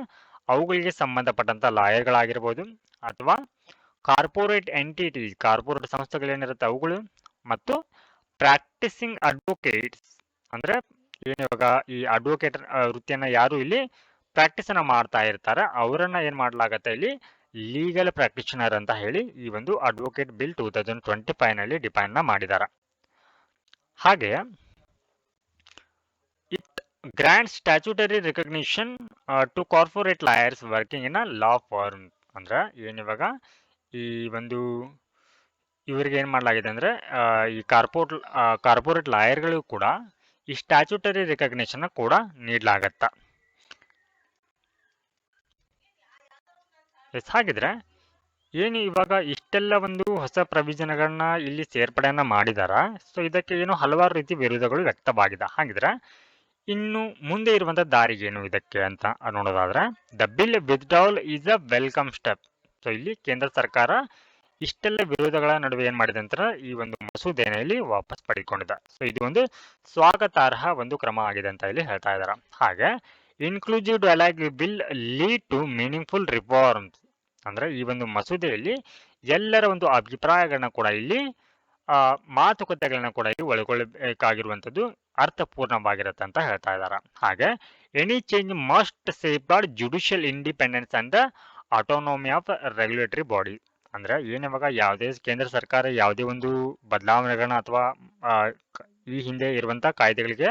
ಅವುಗಳಿಗೆ ಸಂಬಂಧಪಟ್ಟಂತ ಲಾಯರ್ಗಳಾಗಿರ್ಬೋದು ಅಥವಾ ಕಾರ್ಪೊರೇಟ್ ಎಂಟಿಟೀಸ್ ಕಾರ್ಪೊರೇಟ್ ಸಂಸ್ಥೆಗಳೇನಿರುತ್ತೆ ಅವುಗಳು ಮತ್ತು ಪ್ರಾಕ್ಟಿಸಿಂಗ್ ಅಡ್ವೊಕೇಟ್ಸ್ ಅಂದ್ರೆ ಏನಿವಾಗ ಈ ಅಡ್ವೊಕೇಟ್ ವೃತ್ತಿಯನ್ನ ಯಾರು ಇಲ್ಲಿ ಪ್ರಾಕ್ಟೀಸ್ ಅನ್ನ ಮಾಡ್ತಾ ಇರ್ತಾರೆ ಅವರನ್ನ ಏನ್ ಮಾಡ್ಲಾಗತ್ತೆ ಇಲ್ಲಿ ಲೀಗಲ್ ಪ್ರಾಕ್ಟಿಷನರ್ ಅಂತ ಹೇಳಿ ಈ ಒಂದು ಅಡ್ವೊಕೇಟ್ ಬಿಲ್ 2025 ನಲ್ಲಿ ಡಿಫೈನ್ ಮಾಡಿದ್ದಾರೆ. ಹಾಗೆ it grant statutory recognition to corporate lawyers working in a law firm ಅಂದ್ರೆ ಏನಿವಾಗ ಈ ಒಂದು ಇವರಿಗೆ ಏನ್ ಮಾಡಲಾಗಿದೆ ಅಂದ್ರೆ ಈ ಕಾರ್ಪೊರೇಟ್ ಲಾಯರ್ಗಳು ಕೂಡ ಈ ಸ್ಟ್ಯಾಚ್ಯೂಟರಿ ರೆಕಗ್ನಿಷನ್ ಕೂಡ ನೀಡಲಾಗತ್ತ. ಎಸ್, ಹಾಗಿದ್ರೆ ಏನು ಇವಾಗ ಇಷ್ಟೆಲ್ಲ ಒಂದು ಹೊಸ ಪ್ರವಿಜನಗಳನ್ನ ಇಲ್ಲಿ ಸೇರ್ಪಡೆಯನ್ನ ಮಾಡಿದಾರ ಸೊ ಇದಕ್ಕೆ ಏನು ಹಲವಾರು ರೀತಿ ವಿರೋಧಗಳು ವ್ಯಕ್ತವಾಗಿದೆ. ಹಾಗಿದ್ರೆ ಇನ್ನು ಮುಂದೆ ಇರುವಂತ ದಾರಿ ಏನು ಇದಕ್ಕೆ ಅಂತ ನೋಡೋದಾದ್ರೆ the bill withdrawal is a welcome step. So ಇಲ್ಲಿ ಕೇಂದ್ರ ಸರ್ಕಾರ ಇಷ್ಟೆಲ್ಲ ವಿರೋಧಗಳ ನಡುವೆ ಏನ್ ಮಾಡಿದೆ ಅಂತ ಈ ಒಂದು ಮಸೂದೆಯಲ್ಲಿ ವಾಪಸ್ ಪಡೆದುಕೊಂಡಿದೆ. ಸೊ ಇದು ಒಂದು ಸ್ವಾಗತಾರ್ಹ ಒಂದು ಕ್ರಮ ಆಗಿದೆ ಅಂತ ಇಲ್ಲಿ ಹೇಳ್ತಾ ಇದ್ದಾರೆ. ಹಾಗೆ inclusive dialogue bill lead to meaningful reforms ಅಂದ್ರೆ ಈ ಒಂದು ಮಸೂದೆಯಲ್ಲಿ ಎಲ್ಲರ ಒಂದು ಅಭಿಪ್ರಾಯಗಳನ್ನ ಕೂಡ ಇಲ್ಲಿ ಮಾತುಕತೆಗಳನ್ನ ಕೂಡ ಇಲ್ಲಿ ಒಳಗೊಳ್ಳಬೇಕಾಗಿರುವಂತದ್ದು ಅರ್ಥಪೂರ್ಣವಾಗಿರುತ್ತೆ ಅಂತ ಹೇಳ್ತಾ ಇದ್ದಾರೆ. ಹಾಗೆ any change must safeguard judicial independence and autonomy of regulatory body ಅಂದ್ರೆ ಏನಿವಾಗ ಯಾವುದೇ ಕೇಂದ್ರ ಸರ್ಕಾರ ಯಾವುದೇ ಒಂದು ಬದಲಾವಣೆಗಳನ್ನ ಅಥವಾ ಈ ಹಿಂದೆ ಇರುವಂತ ಕಾಯ್ದೆಗಳಿಗೆ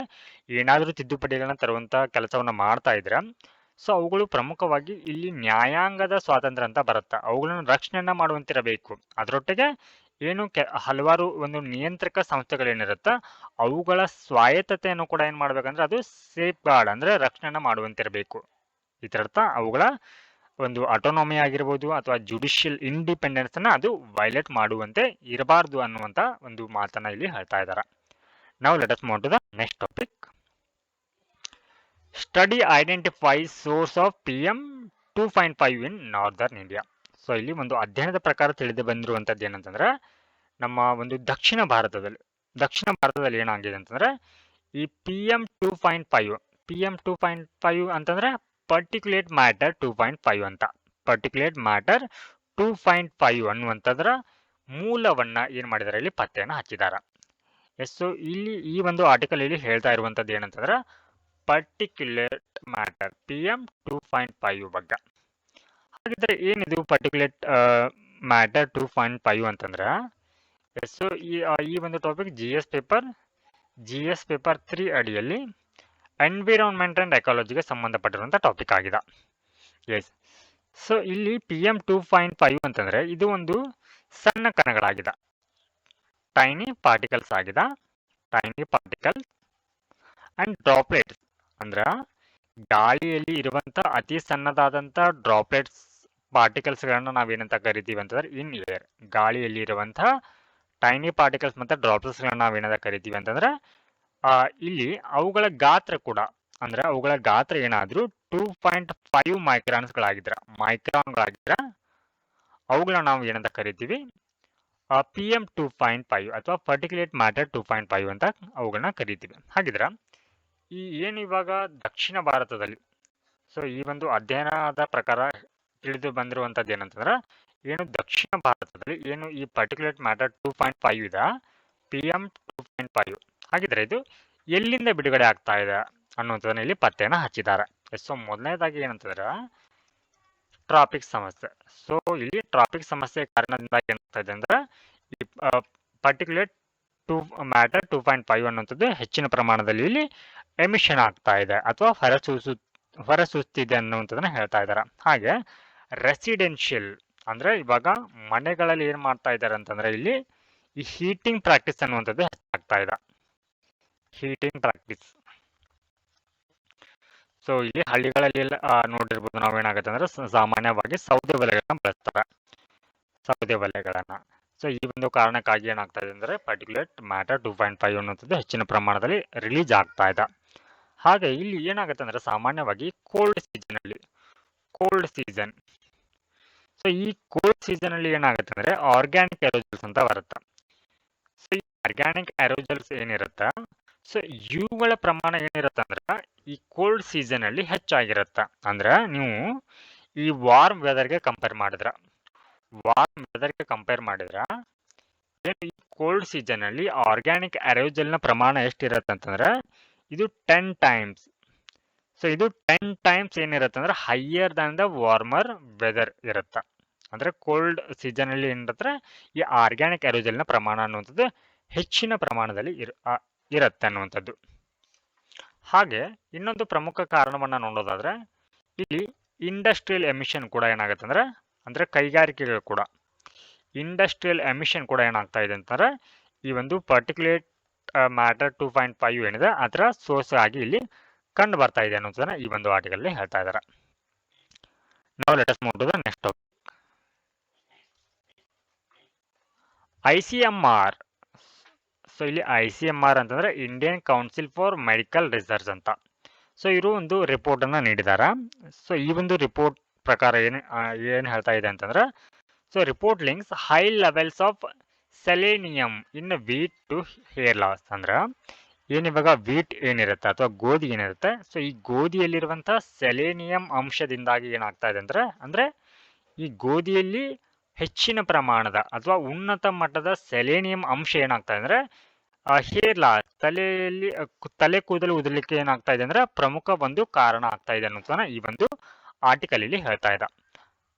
ಏನಾದರೂ ತಿದ್ದುಪಡಿಗಳನ್ನ ತರುವಂತ ಕೆಲಸವನ್ನ ಮಾಡ್ತಾ ಇದ್ರೆ ಸೊ ಅವುಗಳು ಪ್ರಮುಖವಾಗಿ ಇಲ್ಲಿ ನ್ಯಾಯಾಂಗದ ಸ್ವಾತಂತ್ರ್ಯ ಅಂತ ಬರುತ್ತೆ ಅವುಗಳನ್ನು ರಕ್ಷಣೆಯನ್ನ ಮಾಡುವಂತಿರಬೇಕು. ಅದರೊಟ್ಟಿಗೆ ಏನು ಹಲವಾರು ಒಂದು ನಿಯಂತ್ರಕ ಸಂಸ್ಥೆಗಳೇನಿರುತ್ತೆ ಅವುಗಳ ಸ್ವಾಯತ್ತತೆಯನ್ನು ಕೂಡ ಏನ್ ಮಾಡ್ಬೇಕಂದ್ರೆ ಅದು ಸೇಫ್ ಗಾರ್ಡ್ ಅಂದ್ರೆ ರಕ್ಷಣೆಯನ್ನ ಮಾಡುವಂತಿರಬೇಕು. ಇದರರ್ಥ ಅವುಗಳ ಒಂದು ಆಟೋನೋಮಿ ಆಗಿರ್ಬೋದು ಅಥವಾ ಜುಡಿಷಿಯಲ್ ಇಂಡಿಪೆಂಡೆನ್ಸ್ ಅನ್ನ ಅದು ವೈಲೇಟ್ ಮಾಡುವಂತೆ ಇರಬಾರ್ದು ಅನ್ನುವಂತ ಒಂದು ಮಾತನ್ನ ಇಲ್ಲಿ ಹೇಳ್ತಾ ಇದ್ದಾರೆ. ನಾವು let us move to the next topic. Study identifies source of PM 2.5 in northern India. So ಇಲ್ಲಿ ಒಂದು ಅಧ್ಯಯನದ ಪ್ರಕಾರ ತಿಳಿದು ಬಂದಿರುವಂತದ್ದು ಏನಂತಂದ್ರೆ ನಮ್ಮ ಒಂದು ದಕ್ಷಿಣ ಭಾರತದಲ್ಲಿ ಏನಾಗಿದೆ ಅಂತಂದ್ರೆ ಈ PM 2.5 ಅಂತಂದ್ರೆ ಪರ್ಟಿಕ್ಯುಲೇಟ್ ಮ್ಯಾಟರ್ 2.5 ಅಂತ ಪರ್ಟಿಕ್ಯುಲೇಟ್ ಮ್ಯಾಟರ್ 2.5 ಅನ್ನುವಂಥದ್ರ ಮೂಲವನ್ನ ಏನ್ ಮಾಡಿದಾರೆ ಇಲ್ಲಿ ಪತ್ತೆಯನ್ನ ಹಚ್ಚಿದಾರ. ಎಸ್, ಸೊ ಇಲ್ಲಿ ಈ ಒಂದು ಆರ್ಟಿಕಲ್ ಇಲ್ಲಿ ಹೇಳ್ತಾ ಇರುವಂತದ್ದು ಏನಂತಂದ್ರೆ ಪರ್ಟಿಕ್ಯುಲೇಟ್ ಮ್ಯಾಟರ್ PM 2.5 ಬಗ್ಗೆ. ಹಾಗಿದ್ರೆ ಏನಿದು ಪರ್ಟಿಕ್ಯುಲೇಟ್ ಮ್ಯಾಟರ್ 2.5 ಅಂತಂದ್ರೆ ಸೊ ಈ ಒಂದು ಟಾಪಿಕ್ GS ಪೇಪರ್ 3 ಅಡಿಯಲ್ಲಿ ಎನ್ವಿರಾನ್ಮೆಂಟ್ ಅಂಡ್ ಎಕಾಲಜಿಗೆ ಸಂಬಂಧಪಟ್ಟಿರುವಂಥ ಟಾಪಿಕ್ ಆಗಿದೆ. ಎಸ್, ಸೊ ಇಲ್ಲಿ PM 2.5 ಅಂತಂದ್ರೆ ಇದು ಒಂದು ಸಣ್ಣ ಕಣಗಳಾಗಿದೆ, ಟೈನಿ ಪಾರ್ಟಿಕಲ್ಸ್ ಆಗಿದೆ. ಟೈನಿ ಪಾರ್ಟಿಕಲ್ಸ್ ಅಂಡ್ ಡ್ರಾಪ್ಲೆಟ್ಸ್ ಅಂದ್ರ ಗಾಳಿಯಲ್ಲಿ ಇರುವಂತ ಅತಿ ಸಣ್ಣದಾದಂತ ಡ್ರಾಪ್ಲೆಟ್ಸ್ ಪಾರ್ಟಿಕಲ್ಸ್ ಗಳನ್ನ ನಾವೇನಂತ ಕರಿತೀವಿ ಅಂತಂದ್ರೆ ಇನ್ ಏರ್. ಗಾಳಿಯಲ್ಲಿ ಇರುವಂತಹ ಟೈನಿ ಪಾರ್ಟಿಕಲ್ಸ್ ಮತ್ತೆ ಡ್ರಾಪ್ಲೆಟ್ಸ್ ಗಳನ್ನ ನಾವೇನಂತ ಕರಿತೀವಿ ಅಂತಂದ್ರೆ ಇಲ್ಲಿ ಅವುಗಳ ಗಾತ್ರ ಕೂಡ ಅಂದ್ರೆ ಅವುಗಳ ಗಾತ್ರ ಏನಾದ್ರೂ 2.5 ಮೈಕ್ರಾನ್ಗಳಾಗಿದ್ರ ಅವುಗಳನ್ನ ನಾವು ಏನಂತ ಕರಿತೀವಿ PM 2.5 ಅಥವಾ ಪರ್ಟಿಕ್ಯುಲೇಟ್ ಮ್ಯಾಟರ್ 2.5 ಅಂತ ಅವುಗಳನ್ನ ಕರಿತೀವಿ. ಹಾಗಿದ್ರ ಈ ಏನು ಇವಾಗ ದಕ್ಷಿಣ ಭಾರತದಲ್ಲಿ ಸೊ ಈ ಒಂದು ಅಧ್ಯಯನದ ಪ್ರಕಾರ ತಿಳಿದು ಬಂದಿರುವಂತದ್ದು ಏನಂತಂದ್ರೆ ಏನು ದಕ್ಷಿಣ ಭಾರತದಲ್ಲಿ ಏನು ಈ ಪರ್ಟಿಕ್ಯುಲೇಟ್ ಮ್ಯಾಟರ್ 2.5 ಇದೆ, PM 2.5 ಹಾಗಿದ್ರೆ ಇದು ಎಲ್ಲಿಂದ ಬಿಡುಗಡೆ ಆಗ್ತಾ ಇದೆ ಅನ್ನುವಂಥದ್ದನ್ನ ಇಲ್ಲಿ ಪತ್ತೆಯನ್ನು ಹಚ್ಚಿದ್ದಾರೆ. ಸೊ ಮೊದಲನೇದಾಗಿ ಏನಂತಂದ್ರೆ ಟ್ರಾಪಿಕ್ ಸಮಸ್ಯೆ. ಸೊ ಇಲ್ಲಿ ಟ್ರಾಪಿಕ್ ಸಮಸ್ಯೆ ಕಾರಣದಿಂದ ಏನಾಗ್ತಾ ಇದೆ ಅಂದ್ರೆ ಈ ಪರ್ಟಿಕ್ಯುಲೇಟ್ ಮ್ಯಾಟರ್ 2.5 ಅನ್ನುವಂಥದ್ದು ಹೆಚ್ಚಿನ ಪ್ರಮಾಣದಲ್ಲಿ ಇಲ್ಲಿ ಎಮಿಷನ್ ಆಗ್ತಾ ಇದೆ ಅಥವಾ ಹೊರಸೂಸ್ತಿದೆ ಅನ್ನುವಂಥದ್ದನ್ನ ಹೇಳ್ತಾ ಇದ್ದಾರೆ. ಹಾಗೆ ರೆಸಿಡೆನ್ಷಿಯಲ್ ಅಂದ್ರೆ ಇವಾಗ ಮನೆಗಳಲ್ಲಿ ಏನ್ ಮಾಡ್ತಾ ಇದ್ದಾರೆ ಅಂತಂದ್ರೆ ಇಲ್ಲಿ ಈ ಹೀಟಿಂಗ್ ಪ್ರಾಕ್ಟೀಸ್ ಅನ್ನುವಂಥದ್ದು ಹೆಚ್ಚಾಗ್ತಾ ಇದೆ. Heating practice. ಸೊ ಇಲ್ಲಿ ಹಳ್ಳಿಗಳಲ್ಲಿ ನೋಡಿರ್ಬೋದು ನಾವೇನಾಗುತ್ತೆ ಅಂದ್ರೆ ಸಾಮಾನ್ಯವಾಗಿ ಸೌದೆ ಒಲೆಗಳನ್ನ ಬಳಸ್ತಾರೆ, ಸೌದೆ ಒಲೆಗಳನ್ನ. ಸೊ ಈ ಒಂದು ಕಾರಣಕ್ಕಾಗಿ ಏನಾಗ್ತಾ ಇದೆ ಅಂದ್ರೆ ಪರ್ಟಿಕ್ಯುಲೇಟ್ ಮ್ಯಾಟರ್ 2.5 ಅನ್ನುವಂಥದ್ದು ಹೆಚ್ಚಿನ ಪ್ರಮಾಣದಲ್ಲಿ ರಿಲೀಸ್ ಆಗ್ತಾ ಇದೆ. ಹಾಗೆ ಇಲ್ಲಿ ಏನಾಗುತ್ತೆ ಅಂದ್ರೆ ಸಾಮಾನ್ಯವಾಗಿ ಕೋಲ್ಡ್ ಸೀಸನ್. ಸೊ ಈ ಕೋಲ್ಡ್ ಸೀಸನ್ ಅಲ್ಲಿ ಏನಾಗುತ್ತೆ ಅಂದ್ರೆ ಆರ್ಗ್ಯಾನಿಕ್ ಏರೋಜಲ್ಸ್ ಅಂತ ಬರುತ್ತೆ. ಸೊ ಈ ಆರ್ಗ್ಯಾನಿಕ್ ಏರೋಜಲ್ಸ್ ಏನಿರುತ್ತೆ ಸೊ ಇವುಗಳ ಪ್ರಮಾಣ ಏನಿರುತ್ತೆ ಅಂದ್ರೆ ಈ ಕೋಲ್ಡ್ ಸೀಸನ್ ಅಲ್ಲಿ ಹೆಚ್ಚಾಗಿರುತ್ತೆ. ಅಂದ್ರೆ ನೀವು ಈ ವಾರ್ಮ್ ವೆದರ್ಗೆ ಕಂಪೇರ್ ಮಾಡಿದ್ರ ಈ ಕೋಲ್ಡ್ ಸೀಸನ್ ಅಲ್ಲಿ ಆರ್ಗ್ಯಾನಿಕ್ ಏರೋಜಲ್ ನ ಪ್ರಮಾಣ ಎಷ್ಟಿರುತ್ತೆ ಅಂತಂದ್ರೆ ಇದು 10 ಟೈಮ್ಸ್. ಸೊ ಇದು 10 ಟೈಮ್ಸ್ ಏನಿರುತ್ತೆ ಅಂದ್ರೆ higher than the warmer weather ಇರುತ್ತೆ. ಅಂದ್ರೆ ಕೋಲ್ಡ್ ಸೀಸನ್ ಅಲ್ಲಿ ಏನಿರುತ್ತೆ ಈ ಆರ್ಗ್ಯಾನಿಕ್ ಏರೋಜಲ್ ನ ಪ್ರಮಾಣ ಅನ್ನುವಂಥದ್ದು ಹೆಚ್ಚಿನ ಪ್ರಮಾಣದಲ್ಲಿ ಇರುತ್ತೆ ಅನ್ನುವಂಥದ್ದು. ಹಾಗೆ ಇನ್ನೊಂದು ಪ್ರಮುಖ ಕಾರಣವನ್ನ ನೋಡೋದಾದ್ರೆ ಇಲ್ಲಿ ಇಂಡಸ್ಟ್ರಿಯಲ್ ಎಮಿಷನ್ ಕೂಡ ಏನಾಗುತ್ತೆ ಅಂದ್ರೆ ಕೈಗಾರಿಕೆಗಳು ಕೂಡ ಇಂಡಸ್ಟ್ರಿಯಲ್ ಎಮಿಷನ್ ಕೂಡ ಏನಾಗ್ತಾ ಇದೆ ಅಂತಂದ್ರೆ ಈ ಒಂದು ಪರ್ಟಿಕ್ಯುಲೇಟ್ ಮ್ಯಾಟರ್ 2.5 ಏನಿದೆ ಅದರ ಸೋರ್ಸ್ ಆಗಿ ಇಲ್ಲಿ ಕಂಡು ಬರ್ತಾ ಇದೆ ಅನ್ನೋದನ್ನ ಈ ಒಂದು ಆರ್ಟಿಕಲ್ ಅಲ್ಲಿ ಹೇಳ್ತಾ ಇದ್ದಾರೆ. ನಾವು let us move to the next topic. ICMR. So ಇಲ್ಲಿ ICMR ಅಂತಂದ್ರೆ Indian council for medical research ಅಂತ. ಸೊ ಇವರು ಒಂದು ರಿಪೋರ್ಟ್ ಅನ್ನ ನೀಡಿದ್ದಾರೆ. ಸೊ ಈ ಒಂದು ರಿಪೋರ್ಟ್ ಪ್ರಕಾರ ಏನ್ ಹೇಳ್ತಾ ಇದೆ ಅಂತಂದ್ರೆ so report links high levels of selenium in wheat to hair loss. ಅಂದ್ರೆ ಏನಿವಾಗ ವೀಟ್ ಏನಿರುತ್ತೆ ಅಥವಾ ಗೋಧಿ ಏನಿರುತ್ತೆ ಸೊ ಈ ಗೋಧಿಯಲ್ಲಿರುವಂತಹ ಸೆಲೇನಿಯಂ ಅಂಶದಿಂದಾಗಿ ಏನಾಗ್ತಾ ಇದೆ ಅಂದ್ರೆ ಈ ಗೋಧಿಯಲ್ಲಿ ಹೆಚ್ಚಿನ ಪ್ರಮಾಣದ ಅಥವಾ ಉನ್ನತ ಮಟ್ಟದ ಸೆಲೇನಿಯಂ ಅಂಶ ಏನಾಗ್ತಾ ಇದೆ ಅಂದ್ರೆ ಹೇರ್ ಲಾಸ್ ತಲೆ ಕೂದಲು ಉದಲಿಕ್ಕೆ ಏನಾಗ್ತಾ ಇದೆ ಅಂದ್ರೆ ಪ್ರಮುಖ ಒಂದು ಕಾರಣ ಆಗ್ತಾ ಇದೆ ಅನ್ನೋದನ್ನ ಈ ಒಂದು ಆರ್ಟಿಕಲ್ ಇಲ್ಲಿ ಹೇಳ್ತಾ ಇದೆ.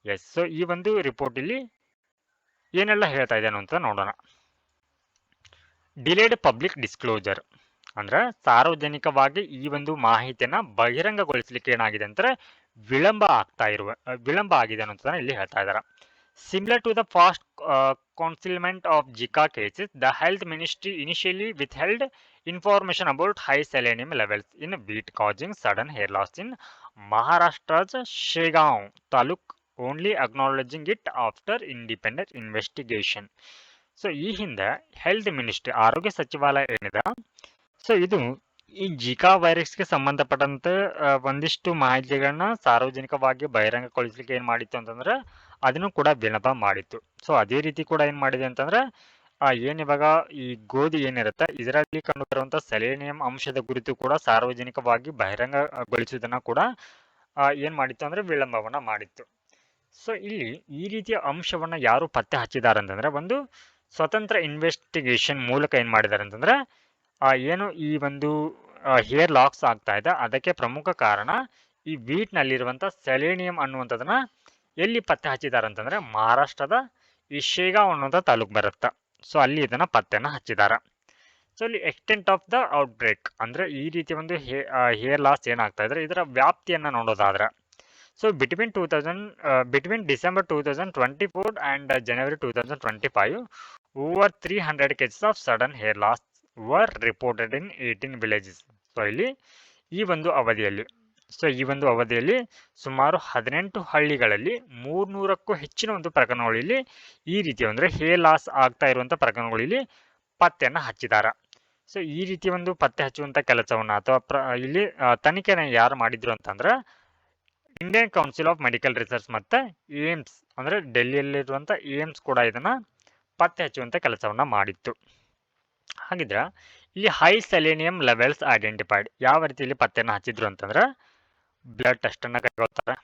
ಎಸ್, ಸೊ ಈ ಒಂದು ರಿಪೋರ್ಟ್ ಇಲ್ಲಿ ಏನೆಲ್ಲ ಹೇಳ್ತಾ ಇದೆ ಅನ್ನೋಂತ ನೋಡೋಣ. ಡಿಲೇಡ್ ಪಬ್ಲಿಕ್ ಡಿಸ್ಕ್ಲೋಜರ್ ಅಂದ್ರೆ ಸಾರ್ವಜನಿಕವಾಗಿ ಈ ಒಂದು ಮಾಹಿತಿಯನ್ನ ಬಹಿರಂಗಗೊಳಿಸಲಿಕ್ಕೆ ಏನಾಗಿದೆ ಅಂದ್ರೆ ವಿಳಂಬ ಆಗಿದೆ ಅನ್ನೋದನ್ನ ಇಲ್ಲಿ ಹೇಳ್ತಾ ಇದ್ದಾರೆ. Similar to the fast concealment of Zika cases, the health ministry initially withheld information about high selenium levels in wheat causing sudden hair loss in Maharashtra's Shegaon taluk, only acknowledging it after independent investigation. So ಈ ಹಿಂದೆ health ministry ಆರೋಗ್ಯ ಸಚಿವಾಲಯ ಏನಿದೆ so ಇದು ಈ Zika ವೈರಸ್ಗೆ ಸಂಬಂಧಪಟ್ಟಂತೆ ಒಂದಿಷ್ಟು ಮಾಹಿತಿಗಳನ್ನ ಸಾರ್ವಜನಿಕವಾಗಿ ಬಹಿರಂಗಗೊಳಿಸಲಿಕ್ಕೆ ಏನ್ ಮಾಡಿತ್ತು ಅಂತಂದ್ರೆ ಅದನ್ನು ಕೂಡ ವಿಳಂಬ ಮಾಡಿತ್ತು. ಸೊ ಅದೇ ರೀತಿ ಕೂಡ ಏನ್ ಮಾಡಿದೆ ಅಂತಂದ್ರೆ ಏನಿವಾಗ ಈ ಗೋಧಿ ಏನಿರುತ್ತೆ ಇದರಲ್ಲಿ ಕಂಡು ಬರುವಂತಹ ಸೆಲೇನಿಯಂ ಅಂಶದ ಕುರಿತು ಕೂಡ ಸಾರ್ವಜನಿಕವಾಗಿ ಬಹಿರಂಗಗೊಳಿಸುವುದನ್ನ ಕೂಡ ಏನ್ ಮಾಡಿತ್ತು ಅಂದ್ರೆ ವಿಳಂಬವನ್ನ ಮಾಡಿತ್ತು. ಸೊ ಇಲ್ಲಿ ಈ ರೀತಿಯ ಅಂಶವನ್ನ ಯಾರು ಪತ್ತೆ ಹಚ್ಚಿದ್ದಾರೆ ಅಂತಂದ್ರೆ ಒಂದು ಸ್ವತಂತ್ರ ಇನ್ವೆಸ್ಟಿಗೇಷನ್ ಮೂಲಕ ಏನ್ ಮಾಡಿದ್ದಾರೆ ಅಂತಂದ್ರೆ ಏನು ಈ ಒಂದು ಹೇರ್ ಲಾಕ್ಸ್ ಆಗ್ತಾ ಇದೆ ಅದಕ್ಕೆ ಪ್ರಮುಖ ಕಾರಣ ಈ ವೀಟ್ ನಲ್ಲಿರುವಂತ ಸೆಲೇನಿಯಂ ಅನ್ನುವಂಥದ್ದನ್ನ ಎಲ್ಲಿ ಪತ್ತೆ ಹಚ್ಚಿದ್ದಾರೆ ಅಂತಂದ್ರೆ ಮಹಾರಾಷ್ಟ್ರದ ಈ ಶೇಗಾವ್ ಅನ್ನೋಂಥ ತಾಲೂಕು ಬರುತ್ತೆ. ಸೊ ಅಲ್ಲಿ ಇದನ್ನ ಪತ್ತೆನ ಹಚ್ಚಿದ್ದಾರೆ. ಸೊ ಇಲ್ಲಿ ಎಕ್ಸ್ಟೆಂಟ್ ಆಫ್ ದ ಔಟ್ಬ್ರೇಕ್ ಅಂದ್ರೆ ಈ ರೀತಿ ಒಂದು ಹೇರ್ ಲಾಸ್ ಏನಾಗ್ತಾ ಇದ್ರೆ ಇದರ ವ್ಯಾಪ್ತಿಯನ್ನ ನೋಡೋದಾದ್ರೆ, so between December 2024 and January 2025, over 300 cases of sudden hair loss were reported in 18 villages. So ಇಲ್ಲಿ ಈ ಒಂದು ಅವಧಿಯಲ್ಲಿ ಸುಮಾರು 18 ಹಳ್ಳಿಗಳಲ್ಲಿ 300ಕ್ಕೂ ಹೆಚ್ಚಿನ ಒಂದು ಪ್ರಕರಣಗಳು ಇಲ್ಲಿ ಈ ರೀತಿ ಅಂದ್ರೆ ಹೇರ್ ಲಾಸ್ ಆಗ್ತಾ ಇರುವಂತ ಪ್ರಕರಣಗಳು ಇಲ್ಲಿ ಪತ್ತೆಯನ್ನ ಹಚ್ಚಿದ್ದಾರೆ. ಸೊ ಈ ರೀತಿ ಒಂದು ಪತ್ತೆ ಹಚ್ಚುವಂತ ಕೆಲಸವನ್ನ ಅಥವಾ ಇಲ್ಲಿ ತನಿಖೆನ ಯಾರು ಮಾಡಿದ್ರು ಅಂತಂದ್ರೆ Indian council of medical research ಮತ್ತೆ ಏಮ್ಸ್ ಅಂದ್ರೆ ಡೆಲ್ಲಿಯಲ್ಲಿರುವಂತ ಏಮ್ಸ್ ಕೂಡ ಇದನ್ನ ಪತ್ತೆ ಹಚ್ಚುವಂತ ಕೆಲಸವನ್ನ ಮಾಡಿತ್ತು. ಹಾಗಿದ್ರೆ ಇಲ್ಲಿ ಹೈ ಸೆಲೇನಿಯಂ ಲೆವೆಲ್ಸ್ ಐಡೆಂಟಿಫೈಡ್ ಯಾವ ರೀತಿಯಲ್ಲಿ ಪತ್ತೆಯನ್ನು ಹಚ್ಚಿದ್ರು ಅಂತಂದ್ರೆ ಬ್ಲಡ್ ಟೆಸ್ಟ್ ಅನ್ನ ಕೈಗೊಳ್ತಾರೆ,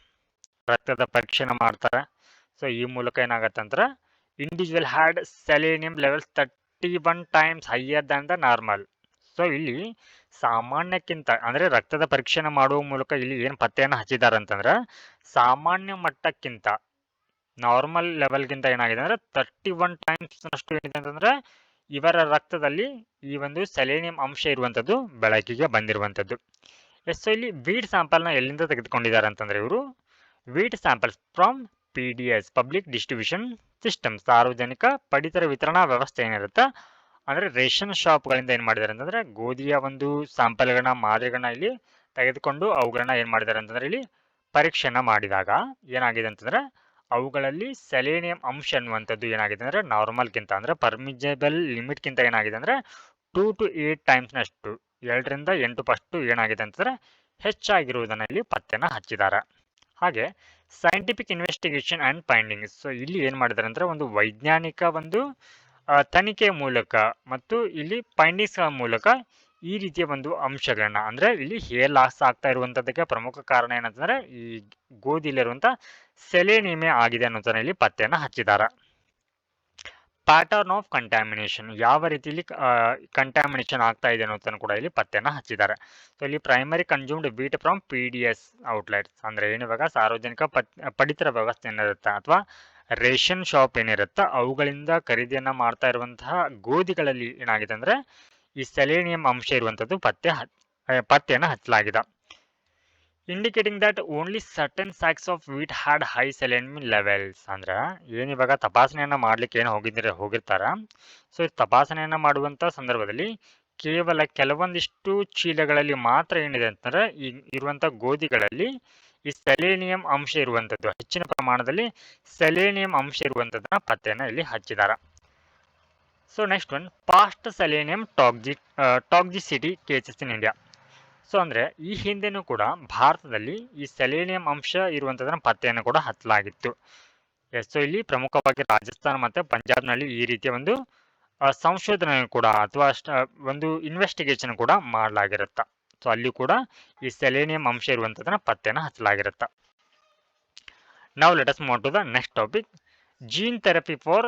ರಕ್ತದ ಪರೀಕ್ಷೆನ ಮಾಡ್ತಾರೆ. ಸೊ ಈ ಮೂಲಕ ಏನಾಗತ್ತೆ ಅಂದ್ರೆ individual had selenium levels 31 times higher than the normal. So ಇಲ್ಲಿ ಸಾಮಾನ್ಯಕ್ಕಿಂತ ಅಂದ್ರೆ ರಕ್ತದ ಪರೀಕ್ಷೆನ ಮಾಡುವ ಮೂಲಕ ಇಲ್ಲಿ ಏನ್ ಪತ್ತೆಯನ್ನು ಹಚ್ಚಿದ್ದಾರೆ ಅಂತಂದ್ರೆ ಸಾಮಾನ್ಯ ಮಟ್ಟಕ್ಕಿಂತ ನಾರ್ಮಲ್ ಲೆವೆಲ್ಗಿಂತ ಏನಾಗಿದೆ ಅಂದ್ರೆ 31 times ಅಷ್ಟು ಏನಿದೆ ಅಂತಂದ್ರೆ ಇವರ ರಕ್ತದಲ್ಲಿ ಈ ಒಂದು ಸೆಲೇನಿಯಂ ಅಂಶ ಇರುವಂತದ್ದು ಬೆಳಕಿಗೆ ಬಂದಿರುವಂತದ್ದು. ಸೊ ಇಲ್ಲಿ ವೀಟ್ ಸ್ಯಾಂಪಲ್ ನ ಎಲ್ಲಿಂದ ತೆಗೆದುಕೊಂಡಿದ್ದಾರೆ ಅಂತಂದ್ರೆ ಇವರು wheat samples from PDS public distribution system, ಸಾರ್ವಜನಿಕ ಪಡಿತರ ವಿತರಣಾ ವ್ಯವಸ್ಥೆ ಏನಿರುತ್ತೆ ಅಂದ್ರೆ ರೇಷನ್ ಶಾಪ್ಗಳಿಂದ ಏನ್ ಮಾಡಿದ್ದಾರೆ ಅಂತಂದ್ರೆ ಗೋಧಿಯ ಒಂದು ಸ್ಯಾಂಪಲ್ಗಳನ್ನ ಮಾದರಿಗಳನ್ನ ಇಲ್ಲಿ ತೆಗೆದುಕೊಂಡು ಅವುಗಳನ್ನ ಏನ್ ಮಾಡಿದ್ದಾರೆ ಅಂತಂದ್ರೆ ಇಲ್ಲಿ ಪರೀಕ್ಷೆಯನ್ನ ಮಾಡಿದಾಗ ಏನಾಗಿದೆ ಅಂತಂದ್ರೆ ಅವುಗಳಲ್ಲಿ ಸೆಲೇನಿಯಂ ಅಂಶ ಅನ್ನುವಂಥದ್ದು ಏನಾಗಿದೆ ಅಂದ್ರೆ ನಾರ್ಮಲ್ಗಿಂತ ಅಂದ್ರೆ ಪರ್ಮಿಜಬಲ್ ಲಿಮಿಟ್ಗಿಂತ ಏನಾಗಿದೆ ಅಂದ್ರೆ 2 to 8 times ನಷ್ಟು 2 ರಿಂದ 8 ಪಟ್ಟು ಏನಾಗಿದೆ ಅಂತಂದ್ರೆ ಹೆಚ್ಚಾಗಿರುವುದನ್ನ ಇಲ್ಲಿ ಪತ್ತೆನ ಹಚ್ಚಿದ್ದಾರೆ. ಹಾಗೆ scientific investigation and findings, so ಇಲ್ಲಿ ಏನ್ ಮಾಡಿದ್ದಾರೆ ಅಂದ್ರೆ ಒಂದು ವೈಜ್ಞಾನಿಕ ಒಂದು ತನಿಖೆಯ ಮೂಲಕ ಮತ್ತು ಇಲ್ಲಿ ಫೈಂಡಿಂಗ್ಸ್ ಮೂಲಕ ಈ ರೀತಿಯ ಒಂದು ಅಂಶಗಳನ್ನ ಅಂದ್ರೆ ಇಲ್ಲಿ ಹೇರ್ ಲಾಸ್ ಆಗ್ತಾ ಇರುವಂತದಕ್ಕೆ ಪ್ರಮುಖ ಕಾರಣ ಏನಂತಂದ್ರೆ ಈ ಗೋಧಿಲಿರುವಂತ ಸೆಲೇನಿಯಮೇ ಆಗಿದೆ ಅನ್ನೋದನ್ನ ಇಲ್ಲಿ ಪತ್ತೆಯನ್ನ ಹಚ್ಚಿದ್ದಾರೆ. ಪ್ಯಾಟರ್ನ್ ಆಫ್ ಕಂಟ್ಯಾಮಿನೇಷನ್ ಯಾವ ರೀತಿಯಲ್ಲಿ ಕಂಟ್ಯಾಮಿನೇಷನ್ ಆಗ್ತಾ ಇದೆ ಅನ್ನೋದನ್ನು ಕೂಡ ಇಲ್ಲಿ ಪತ್ತೆಯನ್ನ ಹಚ್ಚಿದ್ದಾರೆ. ಸೊ ಇಲ್ಲಿ primary consumed wheat from PDS outlets ಅಂದ್ರೆ ಏನು ಇವಾಗ ಸಾರ್ವಜನಿಕ ಪಡಿತರ ವ್ಯವಸ್ಥೆ ಏನಿರುತ್ತೆ ಅಥವಾ ರೇಷನ್ ಶಾಪ್ ಏನಿರುತ್ತೆ ಅವುಗಳಿಂದ ಖರೀದಿಯನ್ನ ಮಾಡ್ತಾ ಇರುವಂತಹ ಗೋಧಿಗಳಲ್ಲಿ ಏನಾಗಿದೆ ಅಂದ್ರೆ ಈ ಸೆಲೇನಿಯಂ ಅಂಶ ಇರುವಂತದ್ದು ಪತ್ತೆಯನ್ನ ಹಚ್ಚಲಾಗಿದೆ. Indicating that only certain sacks of wheat had high selenium levels ಅಂದ್ರೆ ಏನಿವಾಗ ತಪಾಸಣೆಯನ್ನ ಮಾಡ್ಲಿಕ್ಕೆ ಏನು ಹೋಗಿರ್ತಾರ. ಸೊ ತಪಾಸಣೆಯನ್ನ ಮಾಡುವಂತ ಸಂದರ್ಭದಲ್ಲಿ ಕೇವಲ ಕೆಲವೊಂದಿಷ್ಟು ಚೀಲಗಳಲ್ಲಿ ಮಾತ್ರ ಏನಿದೆ ಅಂತಂದ್ರೆ ಈ ಇರುವಂತ ಗೋಧಿಗಳಲ್ಲಿ ಈ ಸೆಲೇನಿಯಂ ಅಂಶ ಇರುವಂತದ್ದು ಹೆಚ್ಚಿನ ಪ್ರಮಾಣದಲ್ಲಿ ಸೆಲೇನಿಯಂ ಅಂಶ ಇರುವಂತದನ್ನ ಪತ್ತೆಯನ್ನ ಇಲ್ಲಿ ಹಚ್ಚಿದ್ದಾರೆ. So next one past selenium toxicity cases in India. So ಅಂದ್ರೆ ಈ ಹಿಂದೆನೂ ಕೂಡ ಭಾರತದಲ್ಲಿ ಈ ಸೆಲೇನಿಯಂ ಅಂಶ ಇರುವಂತದನ್ನ ಪತ್ತೆಯನ್ನು ಕೂಡ ಹಚ್ಚಲಾಗಿತ್ತು. ಸೊ ಇಲ್ಲಿ ಪ್ರಮುಖವಾಗಿ ರಾಜಸ್ಥಾನ ಮತ್ತೆ ಪಂಜಾಬ್ನಲ್ಲಿ ಈ ರೀತಿಯ ಒಂದು ಸಂಶೋಧನೆ ಕೂಡ ಅಥವಾ ಒಂದು ಇನ್ವೆಸ್ಟಿಗೇಷನ್ ಕೂಡ ಮಾಡಲಾಗಿರುತ್ತ. ಸೊ ಅಲ್ಲಿ ಕೂಡ ಈ ಸೆಲೇನಿಯಂ ಅಂಶ ಇರುವಂತದನ್ನ ಪತ್ತೆಯನ್ನು ಹಚ್ಚಲಾಗಿರುತ್ತ. ನಾವು let us move to the next topic, gene therapy for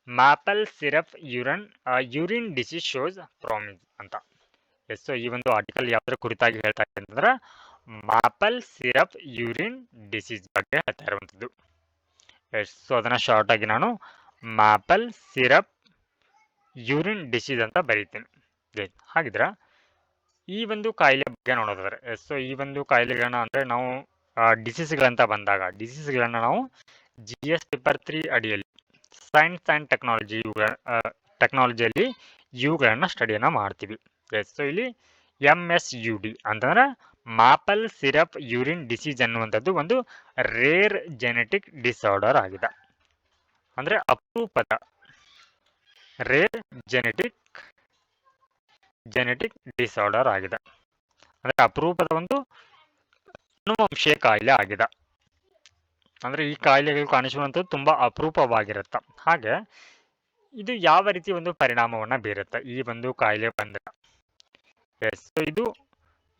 maple syrup urine disease shows promise ಅಂತ. ಸೊ ಈ ಒಂದು ಆರ್ಟಿಕಲ್ ಯಾವ್ದ್ರ ಕುರಿತಾಗಿ ಹೇಳ್ತಾ ಇದೆ ಅಂತಂದ್ರೆ ಮ್ಯಾಪಲ್ ಸಿರಪ್ ಯೂರಿನ್ ಡಿಸೀಸ್ ಬಗ್ಗೆ ಹೇಳ್ತಾ ಇರುವಂತದ್ದು. ಸೊ ಅದನ್ನ ಶಾರ್ಟ್ ಆಗಿ ನಾನು ಮ್ಯಾಪಲ್ ಸಿರಪ್ ಯೂರಿನ್ ಡಿಸೀಸ್ ಅಂತ ಬರೀತೀನಿ. ಹಾಗಿದ್ರೆ ಈ ಒಂದು ಕಾಯಿಲೆ ಬಗ್ಗೆ ನೋಡೋದಾದ್ರೆ ಸೊ ಈ ಒಂದು ಕಾಯಿಲೆಗಳನ್ನ ಅಂದ್ರೆ ನಾವು ಡಿಸೀಸ್ಗಳಂತ ಬಂದಾಗ ಡಿಸೀಸ್ಗಳನ್ನ ನಾವು GS ಪೇಪರ್ 3 ಅಡಿಯಲ್ಲಿ ಸೈನ್ಸ್ ಅಂಡ್ ಟೆಕ್ನಾಲಜಿಯಲ್ಲಿ ಇವುಗಳನ್ನ ಸ್ಟಡಿಯನ್ನ ಮಾಡ್ತೀವಿ. ಸೊ ಇಲ್ಲಿ MSUD ಅಂತಂದ್ರೆ ಮ್ಯಾಪಲ್ ಸಿರಪ್ ಯೂರಿನ್ ಡಿಸೀಸ್ ಅನ್ನುವಂಥದ್ದು ಒಂದು ರೇರ್ ಜೆನೆಟಿಕ್ ಡಿಸಾರ್ಡರ್ ಆಗಿದೆ. ಅಂದ್ರೆ ಅಪರೂಪದ ರೇರ್ ಜೆನೆಟಿಕ್ ಡಿಸಾರ್ಡರ್ ಆಗಿದೆ. ಅಂದ್ರೆ ಅಪರೂಪದ ಒಂದು ಅನುವಂಶೀಯ ಕಾಯಿಲೆ ಆಗಿದೆ. ಅಂದ್ರೆ ಈ ಕಾಯಿಲೆಗಳು ಕಾಣಿಸುವಂಥದ್ದು ತುಂಬಾ ಅಪರೂಪವಾಗಿರುತ್ತೆ. ಹಾಗೆ ಇದು ಯಾವ ರೀತಿ ಒಂದು ಪರಿಣಾಮವನ್ನ ಬೀರುತ್ತೆ ಈ ಒಂದು ಕಾಯಿಲೆ ಬಂದಾಗ. ಸೊ ಇದು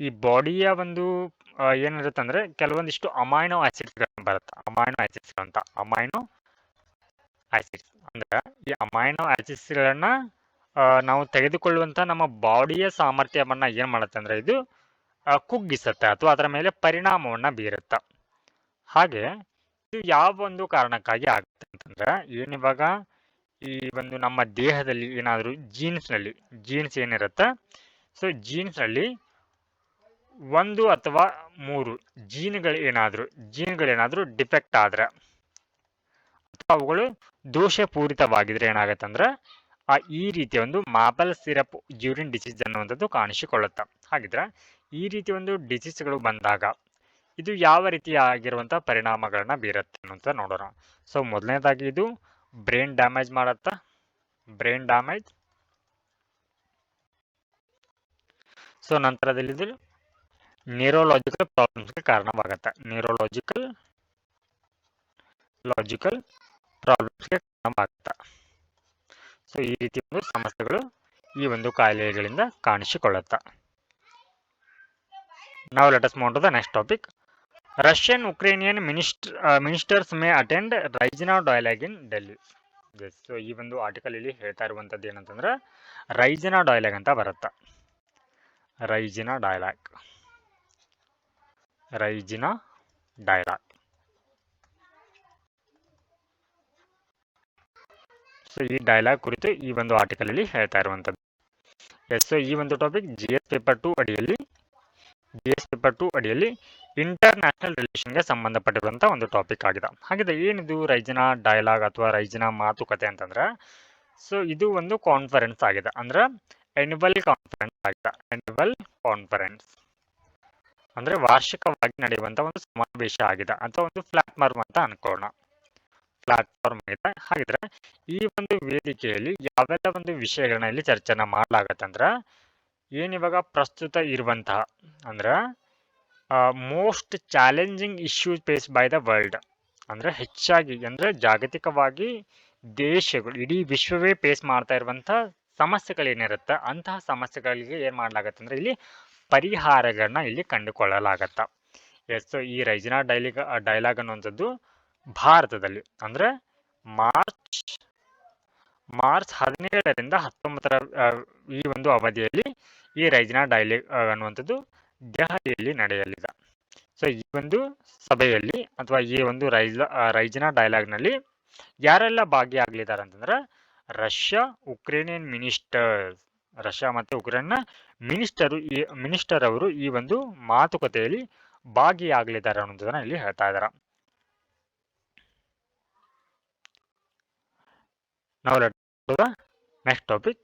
ಈ ಬಾಡಿಯ ಒಂದು ಏನಿರುತ್ತೆ ಅಂದ್ರೆ ಕೆಲವೊಂದಿಷ್ಟು ಅಮೈನೋ ಆಸಿಡ್ಸ್ ಬರುತ್ತೆ. ಅಮೈನೋ ಆಸಿಡ್ಸ್ ಅಂದ್ರೆ ಈ ಅಮೈನೋ ಆಸಿಡ್ಸ್ ಗಳನ್ನ ನಾವು ತೆಗೆದುಕೊಳ್ಳುವಂತ ನಮ್ಮ ಬಾಡಿಯ ಸಾಮರ್ಥ್ಯವನ್ನ ಏನ್ ಮಾಡುತ್ತೆ ಅಂದ್ರೆ ಇದು ಕುಗ್ಗಿಸುತ್ತೆ ಅಥವಾ ಅದರ ಮೇಲೆ ಪರಿಣಾಮವನ್ನ ಬೀರುತ್ತೆ. ಹಾಗೆ ಇದು ಯಾವ ಒಂದು ಕಾರಣಕ್ಕಾಗಿ ಆಗುತ್ತೆ ಅಂತಂದ್ರೆ ಏನಿವಾಗ ಈ ಒಂದು ನಮ್ಮ ದೇಹದಲ್ಲಿ ಏನಾದರೂ ಜೀನ್ಸ್ ಏನಿರುತ್ತೆ, ಸೊ ಜೀನ್ಸ್ನಲ್ಲಿ 1 ಅಥವಾ 3 ಜೀನ್ಗಳೇನಾದರೂ ಡಿಫೆಕ್ಟ್ ಆದ್ರೆ ಅಥವಾ ಅವುಗಳು ದೋಷಪೂರಿತವಾಗಿದ್ರೆ ಏನಾಗುತ್ತೆ ಅಂದ್ರೆ ಈ ರೀತಿಯ ಒಂದು ಮಾಪಲ್ ಸಿರಪ್ ಯೂರಿನ್ ಡಿಸೀಸ್ ಅನ್ನುವಂಥದ್ದು ಕಾಣಿಸಿಕೊಳ್ಳುತ್ತೆ. ಹಾಗಿದ್ರೆ ಈ ರೀತಿ ಒಂದು ಡಿಸೀಸ್ಗಳು ಬಂದಾಗ ಇದು ಯಾವ ರೀತಿಯಾಗಿರುವಂತಹ ಪರಿಣಾಮಗಳನ್ನ ಬೀರುತ್ತೆ ಅಂತ ನೋಡೋಣ. ಸೊ ಮೊದಲನೇದಾಗಿ ಇದು ಬ್ರೈನ್ ಡ್ಯಾಮೇಜ್ ಮಾಡುತ್ತಾ, ಬ್ರೈನ್ ಡ್ಯಾಮೇಜ್. ಸೊ ನಂತರದಲ್ಲಿ ಇದು ನ್ಯೂರೋಲಾಜಿಕಲ್ ಪ್ರಾಬ್ಲಮ್ಸ್ಗೆ ಕಾರಣವಾಗುತ್ತೆ, ನ್ಯೂರೋಲಾಜಿಕಲ್ ಪ್ರಾಬ್ಲಮ್ಸ್ಗೆ ಕಾರಣವಾಗುತ್ತೆ. ಸೊ ಈ ರೀತಿ ಒಂದು ಸಮಸ್ಯೆಗಳು ಈ ಒಂದು ಕಾಯಿಲೆಗಳಿಂದ ಕಾಣಿಸಿಕೊಳ್ಳುತ್ತೆ. Now let us move on to the next topic. Russian-Ukrainian ministers may attend Raisina dialogue in Delhi. Yes, so ಈ ಒಂದು ಆರ್ಟಿಕಲ್ ಇಲ್ಲಿ ಹೇಳ್ತಾ ಇರುವಂತದ್ದು ಏನಂತಂದ್ರೆ ರೈಜಿನಾ ಡೈಲಾಗ್ ಅಂತ ಬರುತ್ತೆ. ರೈಜಿನಾ ಡೈಲಾಗ್. ಸೊ ಈ ಡೈಲಾಗ್ ಕುರಿತು ಈ ಒಂದು ಆರ್ಟಿಕಲ್ ಅಲ್ಲಿ ಹೇಳ್ತಾ ಇರುವಂತದ್ದು. ಎಸ್, ಸೊ ಈ ಒಂದು ಟಾಪಿಕ್ GS ಪೇಪರ್ 2 ಅಡಿಯಲ್ಲಿ ಇಂಟರ್ನ್ಯಾಷನಲ್ ರಿಲೇಷನ್ಗೆ ಸಂಬಂಧಪಟ್ಟಿರುವಂತಹ ಒಂದು ಟಾಪಿಕ್ ಆಗಿದೆ. ಹಾಗಿದ್ರೆ ಏನಿದು ರೈಜಿನಾ ಡೈಲಾಗ್ ಅಥವಾ ರೈಜಿನಾ ಮಾತುಕತೆ ಅಂತಂದ್ರೆ, ಸೊ ಇದು ಒಂದು ಕಾನ್ಫರೆನ್ಸ್ ಆಗಿದೆ, ಅಂದ್ರೆ ಆನ್ಯುವಲ್ ಕಾನ್ಫರೆನ್ಸ್ ಆಗಿದೆ. ಆನ್ಯುವಲ್ ಕಾನ್ಫರೆನ್ಸ್ ಅಂದ್ರೆ ವಾರ್ಷಿಕವಾಗಿ ನಡೆಯುವಂತಹ ಒಂದು ಸಮಾವೇಶ ಆಗಿದೆ ಅಥವಾ ಒಂದು ಪ್ಲಾಟ್ಫಾರ್ಮ್ ಅಂತ ಅನ್ಕೋಣ, ಪ್ಲಾಟ್ಫಾರ್ಮ್ ಆಗಿದೆ. ಹಾಗಿದ್ರೆ ಈ ಒಂದು ವೇದಿಕೆಯಲ್ಲಿ ಯಾವೆಲ್ಲ ಒಂದು ವಿಷಯಗಳನ್ನ ಇಲ್ಲಿ ಚರ್ಚೆನ ಮಾಡಲಾಗತ್ತಂದ್ರ ಏನಿವಾಗ ಪ್ರಸ್ತುತ ಇರುವಂತಹ ಅಂದ್ರೆ most challenging issues face by the world, ಅಂದ್ರೆ ಹೆಚ್ಚಾಗಿ ಅಂದ್ರೆ ಜಾಗತಿಕವಾಗಿ ದೇಶಗಳು ಇಡೀ ವಿಶ್ವವೇ ಫೇಸ್ ಮಾಡ್ತಾ ಇರುವಂತಹ ಸಮಸ್ಯೆಗಳೇನಿರುತ್ತೆ ಅಂತಹ ಸಮಸ್ಯೆಗಳಿಗೆ ಏನ್ ಮಾಡ್ಲಾಗತ್ತೆ ಅಂದ್ರೆ ಇಲ್ಲಿ ಪರಿಹಾರಗಳನ್ನ ಇಲ್ಲಿ ಕಂಡುಕೊಳ್ಳಲಾಗತ್ತ. ಎಸ್, ಸೊ ಈ ರೈಜಿನಾ ಡೈಲಾಗ್ ಅನ್ನುವಂಥದ್ದು ಭಾರತದಲ್ಲಿ ಅಂದ್ರೆ ಮಾರ್ಚ್ 17ರಿಂದ 19ರ ಈ ಒಂದು ಅವಧಿಯಲ್ಲಿ ಈ ರೈಜಿನಾ ಡೈಲಾಗ್ ಅನ್ನುವಂಥದ್ದು ದೆಹಲಿಯಲ್ಲಿ ನಡೆಯಲಿದೆ. ಸೊ ಈ ಒಂದು ಸಭೆಯಲ್ಲಿ ಅಥವಾ ಈ ಒಂದು ರೈಜಿನಾ ಡೈಲಾಗ್ ನಲ್ಲಿ ಯಾರೆಲ್ಲ ಭಾಗಿಯಾಗಲಿದ್ದಾರೆ ಅಂತಂದ್ರೆ ರಷ್ಯಾ ಮತ್ತು ಉಕ್ರೇನ್ನ ಮಿನಿಸ್ಟರ್ ಅವರು ಈ ಒಂದು ಮಾತುಕತೆಯಲ್ಲಿ ಭಾಗಿಯಾಗಲಿದ್ದಾರೆ ಅನ್ನೋದನ್ನ ಇಲ್ಲಿ ಹೇಳ್ತಾ ಇದ್ದಾರೆ. Now let's go to the next topic.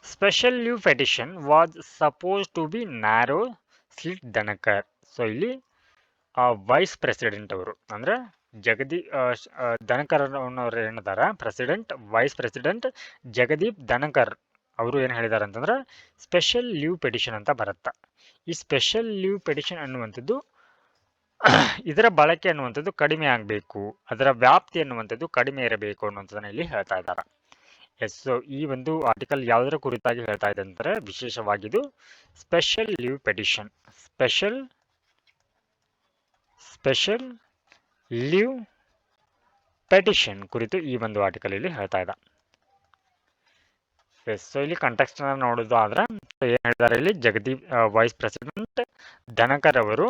Special leave petition was supposed to be narrow slit Dhanakar. So ಇಲ್ಲಿ ವೈಸ್ ಪ್ರೆಸಿಡೆಂಟ್ ಅವರು ಅಂದ್ರೆ ಧನಕರ್ ಅವರು ಏನಿದಾರ ವೈಸ್ ಪ್ರೆಸಿಡೆಂಟ್ ಜಗದೀಪ್ ಧನಕರ್ ಅವರು ಏನು ಹೇಳಿದ್ದಾರೆ ಅಂತಂದ್ರೆ ಸ್ಪೆಷಲ್ ಲೀವ್ ಪೆಟಿಷನ್ ಅಂತ ಬರುತ್ತೆ. ಈ ಸ್ಪೆಷಲ್ ಲೀವ್ ಪೆಟಿಷನ್ ಅನ್ನುವಂಥದ್ದು ಇದರ ಬಳಕೆ ಅನ್ನುವಂಥದ್ದು ಕಡಿಮೆ ಆಗಬೇಕು, ಅದರ ವ್ಯಾಪ್ತಿ ಅನ್ನುವಂಥದ್ದು ಕಡಿಮೆ ಇರಬೇಕು ಅನ್ನುವಂಥದ್ದನ್ನ ಇಲ್ಲಿ ಹೇಳ್ತಾ ಇದ್ದಾರೆ. ಎಸ್, ಸೊ ಈ ಒಂದು ಆರ್ಟಿಕಲ್ ಯಾವುದರ ಕುರಿತಾಗಿ ಹೇಳ್ತಾ ಇದೆ ಅಂದರೆ ವಿಶೇಷವಾಗಿದ್ದು special leave petition, special leave petition ಕುರಿತು ಈ ಒಂದು ಆರ್ಟಿಕಲ್ ಇಲ್ಲಿ ಹೇಳ್ತಾ ಇದೆ. ಎಸ್, ಸೊ ಇಲ್ಲಿ ಕಾಂಟೆಕ್ಸ್ಟ್ ನೋಡೋದು ಆದ್ರೆ ಏನ್ ಹೇಳಿದ್ದಾರೆ ಇಲ್ಲಿ ಜಗದೀಪ್ ವೈಸ್ ಪ್ರೆಸಿಡೆಂಟ್ ಧನಕರ್ ಅವರು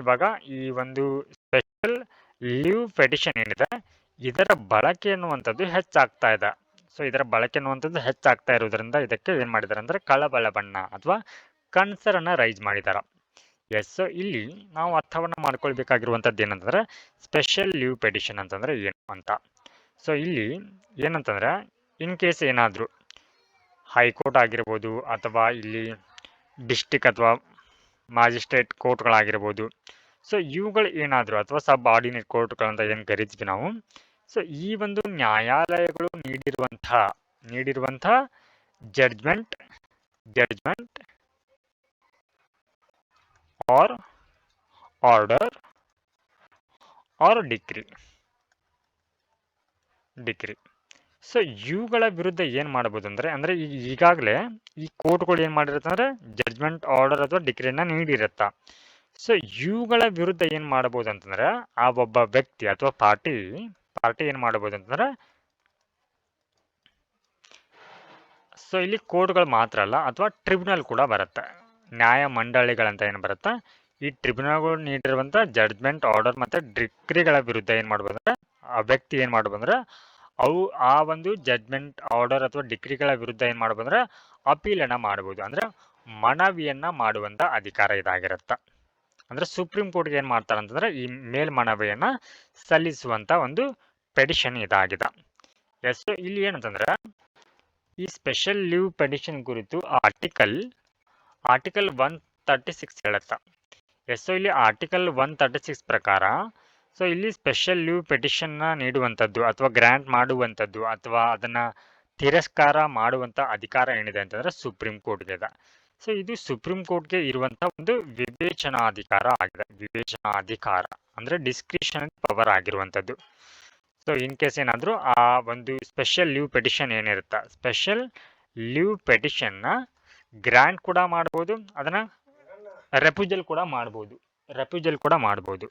ಇವಾಗ ಈ ಒಂದು ಸ್ಪೆಷಲ್ ಲೀವ್ ಪೆಟಿಷನ್ ಏನಿದೆ ಇದರ ಬಳಕೆ ಅನ್ನುವಂಥದ್ದು ಹೆಚ್ಚಾಗ್ತಾ ಇದೆ. ಸೊ ಇದರ ಬಳಕೆ ಅನ್ನುವಂಥದ್ದು ಹೆಚ್ಚಾಗ್ತಾ ಇರೋದ್ರಿಂದ ಇದಕ್ಕೆ ಏನ್ ಮಾಡಿದ್ದಾರೆ ಅಂದ್ರೆ ಕಳವಳ ಬಣ್ಣ ಅಥವಾ ಕನ್ಸರ್ನ್ ರೈಸ್ ಮಾಡಿದಾರ. ಎಸ್, ಸೊ ಇಲ್ಲಿ ನಾವು ಅರ್ಥವನ್ನ ಮಾಡ್ಕೊಳ್ಬೇಕಾಗಿರುವಂತದ್ದು ಏನಂತಂದ್ರೆ ಸ್ಪೆಷಲ್ ಲೀವ್ ಪೆಟಿಷನ್ ಅಂತಂದ್ರೆ ಏನು ಅಂತ. ಸೊ ಇಲ್ಲಿ ಏನಂತಂದ್ರೆ ಇನ್ ಕೇಸ್ ಏನಾದ್ರು ಹೈಕೋರ್ಟ್ ಆಗಿರ್ಬೋದು ಅಥವಾ ಇಲ್ಲಿ ಡಿಸ್ಟಿಕ್ ಅಥವಾ ಮ್ಯಾಜಿಸ್ಟ್ರೇಟ್ ಕೋರ್ಟ್ಗಳಾಗಿರ್ಬೋದು, ಸೊ ಇವುಗಳು ಏನಾದ್ರು ಅಥವಾ ಸಬ್ ಆರ್ಡಿನೇಟ್ ಕೋರ್ಟ್ಗಳಂತ ಏನು ಕರಿತೀವಿ ನಾವು, ಸೊ ಈ ಒಂದು ನ್ಯಾಯಾಲಯಗಳು ನೀಡಿರುವಂತಹ judgement or order or decree. So ಇವುಗಳ ವಿರುದ್ಧ ಏನ್ ಮಾಡಬಹುದು ಅಂದ್ರೆ ಈಗಾಗಲೇ ಈ ಕೋರ್ಟ್ಗಳು ಏನ್ ಮಾಡಿರುತ್ತೆ ಅಂದ್ರೆ ಜಡ್ಜ್ಮೆಂಟ್ ಆರ್ಡರ್ ಅಥವಾ ಡಿಕ್ರಿಯನ್ನ ನೀಡಿರುತ್ತ. ಸೊ ಇವುಗಳ ವಿರುದ್ಧ ಏನ್ ಮಾಡಬಹುದು ಅಂತಂದ್ರೆ ಆ ಒಬ್ಬ ವ್ಯಕ್ತಿ ಅಥವಾ ಪಾರ್ಟಿ ಏನ್ ಮಾಡಬಹುದು ಅಂತಂದ್ರೆ, ಸೊ ಇಲ್ಲಿ ಕೋರ್ಟ್ಗಳು ಮಾತ್ರ ಅಲ್ಲ ಅಥವಾ ಟ್ರಿಬ್ಯುನಲ್ ಕೂಡ ಬರುತ್ತೆ, ನ್ಯಾಯ ಮಂಡಳಿಗಳಂತ ಏನು ಬರುತ್ತೆ ಈ ಟ್ರಿಬ್ಯುನಲ್ಗಳು ನೀಡಿರುವಂತ ಜಡ್ಜ್ಮೆಂಟ್ ಆರ್ಡರ್ ಮತ್ತೆ ಡಿಕ್ರಿಗಳ ವಿರುದ್ಧ ಏನ್ ಮಾಡ್ಬೋದು ಅಂದ್ರೆ ಆ ವ್ಯಕ್ತಿ ಏನ್ ಮಾಡ್ಬೋದು ಅಂದ್ರೆ ಅವು ಆ ಒಂದು ಜಡ್ಜ್ಮೆಂಟ್ ಆರ್ಡರ್ ಅಥವಾ ಡಿಕ್ರಿಗಳ ವಿರುದ್ಧ ಏನ್ ಮಾಡ್ಬೋದು ಅಂದ್ರೆ ಅಪೀಲನ್ನ ಮಾಡಬಹುದು ಅಂದ್ರೆ ಮನವಿಯನ್ನ ಮಾಡುವಂತ ಅಧಿಕಾರ ಇದಾಗಿರುತ್ತ. ಅಂದ್ರೆ ಸುಪ್ರೀಂ ಕೋರ್ಟ್ಗೆ ಏನ್ ಮಾಡ್ತಾರೆ ಅಂತಂದ್ರೆ ಈ ಮೇಲ್ಮನವಿಯನ್ನ ಸಲ್ಲಿಸುವಂತ ಒಂದು ಪೆಟಿಷನ್ ಇದಾಗಿದೆ. ಎಸ್, ಇಲ್ಲಿ ಏನಂತಂದ್ರೆ ಈ ಸ್ಪೆಷಲ್ ಲೀವ್ ಪೆಟಿಷನ್ ಕುರಿತು ಆರ್ಟಿಕಲ್ 136 ಹೇಳುತ್ತ. ಎಸ್, ಇಲ್ಲಿ ಆರ್ಟಿಕಲ್ 136 ಪ್ರಕಾರ ಸೊ ಇಲ್ಲಿ ಸ್ಪೆಷಲ್ ಲೀವ್ ಪೆಟಿಷನ್ ನ ನೀಡುವಂತದ್ದು ಅಥವಾ ಗ್ರಾಂಟ್ ಮಾಡುವಂತದ್ದು ಅಥವಾ ಅದನ್ನ ತಿರಸ್ಕಾರ ಮಾಡುವಂತ ಅಧಿಕಾರ ಏನಿದೆ ಅಂತಂದ್ರೆ ಸುಪ್ರೀಂ ಕೋರ್ಟ್ಗೆ ಇದೆ. ಸೊ ಇದು ಸುಪ್ರೀಂ ಕೋರ್ಟ್ಗೆ ಇರುವಂತ ಒಂದು ವಿವೇಚನಾಧಿಕಾರ ಆಗಿದೆ. ವಿವೇಚನಾಧಿಕಾರ ಅಂದ್ರೆ ಡಿಸ್ಕ್ರಿಷನ್ ಪವರ್ ಆಗಿರುವಂತದ್ದು. ಸೊ ಇನ್ ಕೇಸ್ ಏನಾದ್ರು ಆ ಒಂದು ಸ್ಪೆಷಲ್ ಲೀವ್ ಪೆಟಿಷನ್ ಏನಿರುತ್ತ, ಸ್ಪೆಷಲ್ ಲೀವ್ ಪೆಟಿಷನ್ ನ ಗ್ರಾಂಟ್ ಕೂಡ ಮಾಡಬಹುದು, ಅದನ್ನ ರೆಫ್ಯೂಜಲ್ ಕೂಡ ಮಾಡಬಹುದು.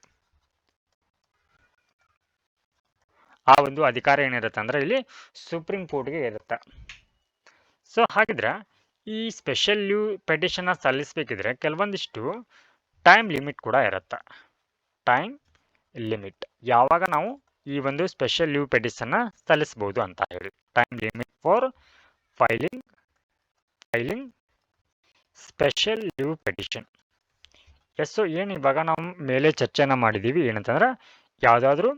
ಆ ಒಂದು ಅಧಿಕಾರ ಏನಿರುತ್ತೆ ಅಂದ್ರೆ ಇಲ್ಲಿ ಸುಪ್ರೀಂ ಕೋರ್ಟ್ಗೆ ಇರುತ್ತೆ. ಸೊ ಹಾಗಿದ್ರೆ ಈ ಸ್ಪೆಷಲ್ ಲೀವ್ ಪೆಟಿಷನ್ ಸಲ್ಲಿಸಬೇಕಿದ್ರೆ ಕೆಲವೊಂದಿಷ್ಟು ಟೈಮ್ ಲಿಮಿಟ್ ಕೂಡ ಇರುತ್ತೆ. ಟೈಮ್ ಲಿಮಿಟ್ ಯಾವಾಗ ನಾವು ಈ ಒಂದು ಸ್ಪೆಷಲ್ ಲೀವ್ ಪೆಟಿಷನ್ ಸಲ್ಲಿಸಬಹುದು ಅಂತ ಹೇಳಿ. Time limit for filing special leave petition. Yes, ಏನು ಇವಾಗ ನಾವು ಮೇಲೆ ಚರ್ಚೆನ ಮಾಡಿದೀವಿ ಏನಂತಂದ್ರೆ ಯಾವ್ದಾದ್ರು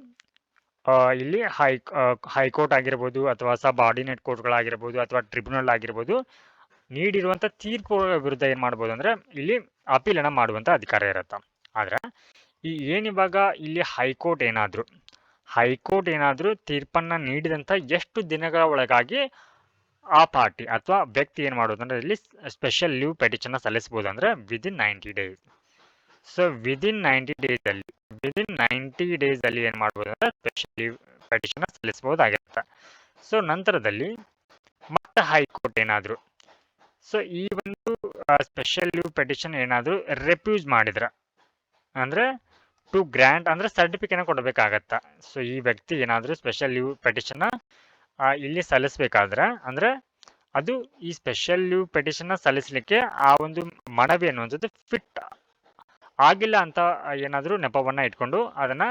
ಇಲ್ಲಿ ಹೈಕೋರ್ಟ್ ಆಗಿರ್ಬೋದು ಅಥವಾ ಸಬ್ ಆರ್ಡಿನೇಟ್ ಕೋರ್ಟ್ಗಳಾಗಿರ್ಬೋದು ಅಥವಾ ಟ್ರಿಬ್ಯುನಲ್ ಆಗಿರ್ಬೋದು ನೀಡಿರುವಂತ ತೀರ್ಪುಗಳ ವಿರುದ್ಧ ಏನ್ ಮಾಡ್ಬೋದು ಅಂದ್ರೆ ಇಲ್ಲಿ ಅಪೀಲನ ಮಾಡುವಂತ ಅಧಿಕಾರ ಇರುತ್ತೆ. ಆದ್ರೆ ಈ ಏನಿವಾಗ ಇಲ್ಲಿ ಹೈಕೋರ್ಟ್ ಏನಾದ್ರು ತೀರ್ಪನ್ನ ನೀಡಿದಂತ ಎಷ್ಟು ದಿನಗಳ ಒಳಗಾಗಿ ಆ ಪಾರ್ಟಿ ಅಥವಾ ವ್ಯಕ್ತಿ ಏನ್ ಮಾಡೋದು ಅಂದ್ರೆ ಇಲ್ಲಿ ಸ್ಪೆಷಲ್ ಲೀವ್ ಪೆಟಿಷನ್ ಸಲ್ಲಿಸಬಹುದು ಅಂದ್ರೆ within 90 days. So within 90 days ಅಲ್ಲಿ ಏನ್ ಮಾಡ್ಬೋದು ಅಂದ್ರೆ ಸ್ಪೆಷಲ್ ಲೀವ್ ಪೆಟಿಷನ್ ಸಲ್ಲಿಸಬಹುದಾಗಿರುತ್ತೆ. ಸೊ ನಂತರದಲ್ಲಿ ಮತ್ತೆ ಹೈಕೋರ್ಟ್ ಏನಾದ್ರು ಸೊ ಈ ಒಂದು ಸ್ಪೆಷಲ್ ಲೀವ್ ಪೆಟಿಷನ್ ಏನಾದ್ರು ರೆಫ್ಯೂಸ್ ಮಾಡಿದ್ರ ಅಂದ್ರೆ ಟು ಗ್ರಾಂಟ್ ಅಂದ್ರೆ ಸರ್ಟಿಫಿಕೇಟ್ ಕೊಡಬೇಕಾಗತ್ತ. ಸೊ ಈ ವ್ಯಕ್ತಿ ಏನಾದ್ರು ಸ್ಪೆಷಲ್ ಲೀವ್ ಪೆಟಿಷನ್ ಇಲ್ಲಿ ಸಲ್ಲಿಸಬೇಕಾದ್ರೆ ಅಂದ್ರೆ ಅದು ಈ ಸ್ಪೆಷಲ್ ಲೀವ್ ಪೆಟಿಷನ್ ಸಲ್ಲಿಸಲಿಕ್ಕೆ ಆ ಒಂದು ಮನವಿ ಅನ್ನುವಂಥದ್ದು ಫಿಟ್ ಆಗಿಲ್ಲ ಅಂತ ಏನಾದ್ರು ನೆಪವನ್ನ ಇಟ್ಕೊಂಡು ಅದನ್ನ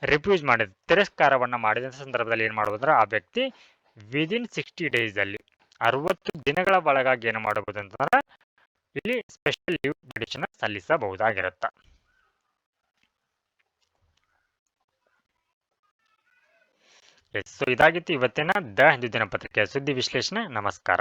ರಿಫ್ಯೂಸ್ ಮಾಡಿದ ತಿರಸ್ಕಾರವನ್ನ ಮಾಡಿದ ಸಂದರ್ಭದಲ್ಲಿ ಏನ್ ಮಾಡಬಹುದು ಆ ವ್ಯಕ್ತಿ ವಿದಿನ್ 60 ಡೇಸ್ ಅಲ್ಲಿ 60 ದಿನಗಳ ಒಳಗಾಗಿ ಏನು ಮಾಡಬಹುದು ಅಂತಂದ್ರೆ ಇಲ್ಲಿ ಸ್ಪೆಷಲ್ ಲೀವ್ ಪೆಟಿಷನ್ ಸಲ್ಲಿಸಬಹುದಾಗಿರುತ್ತೆ. ಎಸ್, ಸೊ ಇದಾಗಿತ್ತು ಇವತ್ತಿನ ದ ಹಿಂದೂ ದಿನಪತ್ರಿಕೆಯ ಸುದ್ದಿ ವಿಶ್ಲೇಷಣೆ. ನಮಸ್ಕಾರ.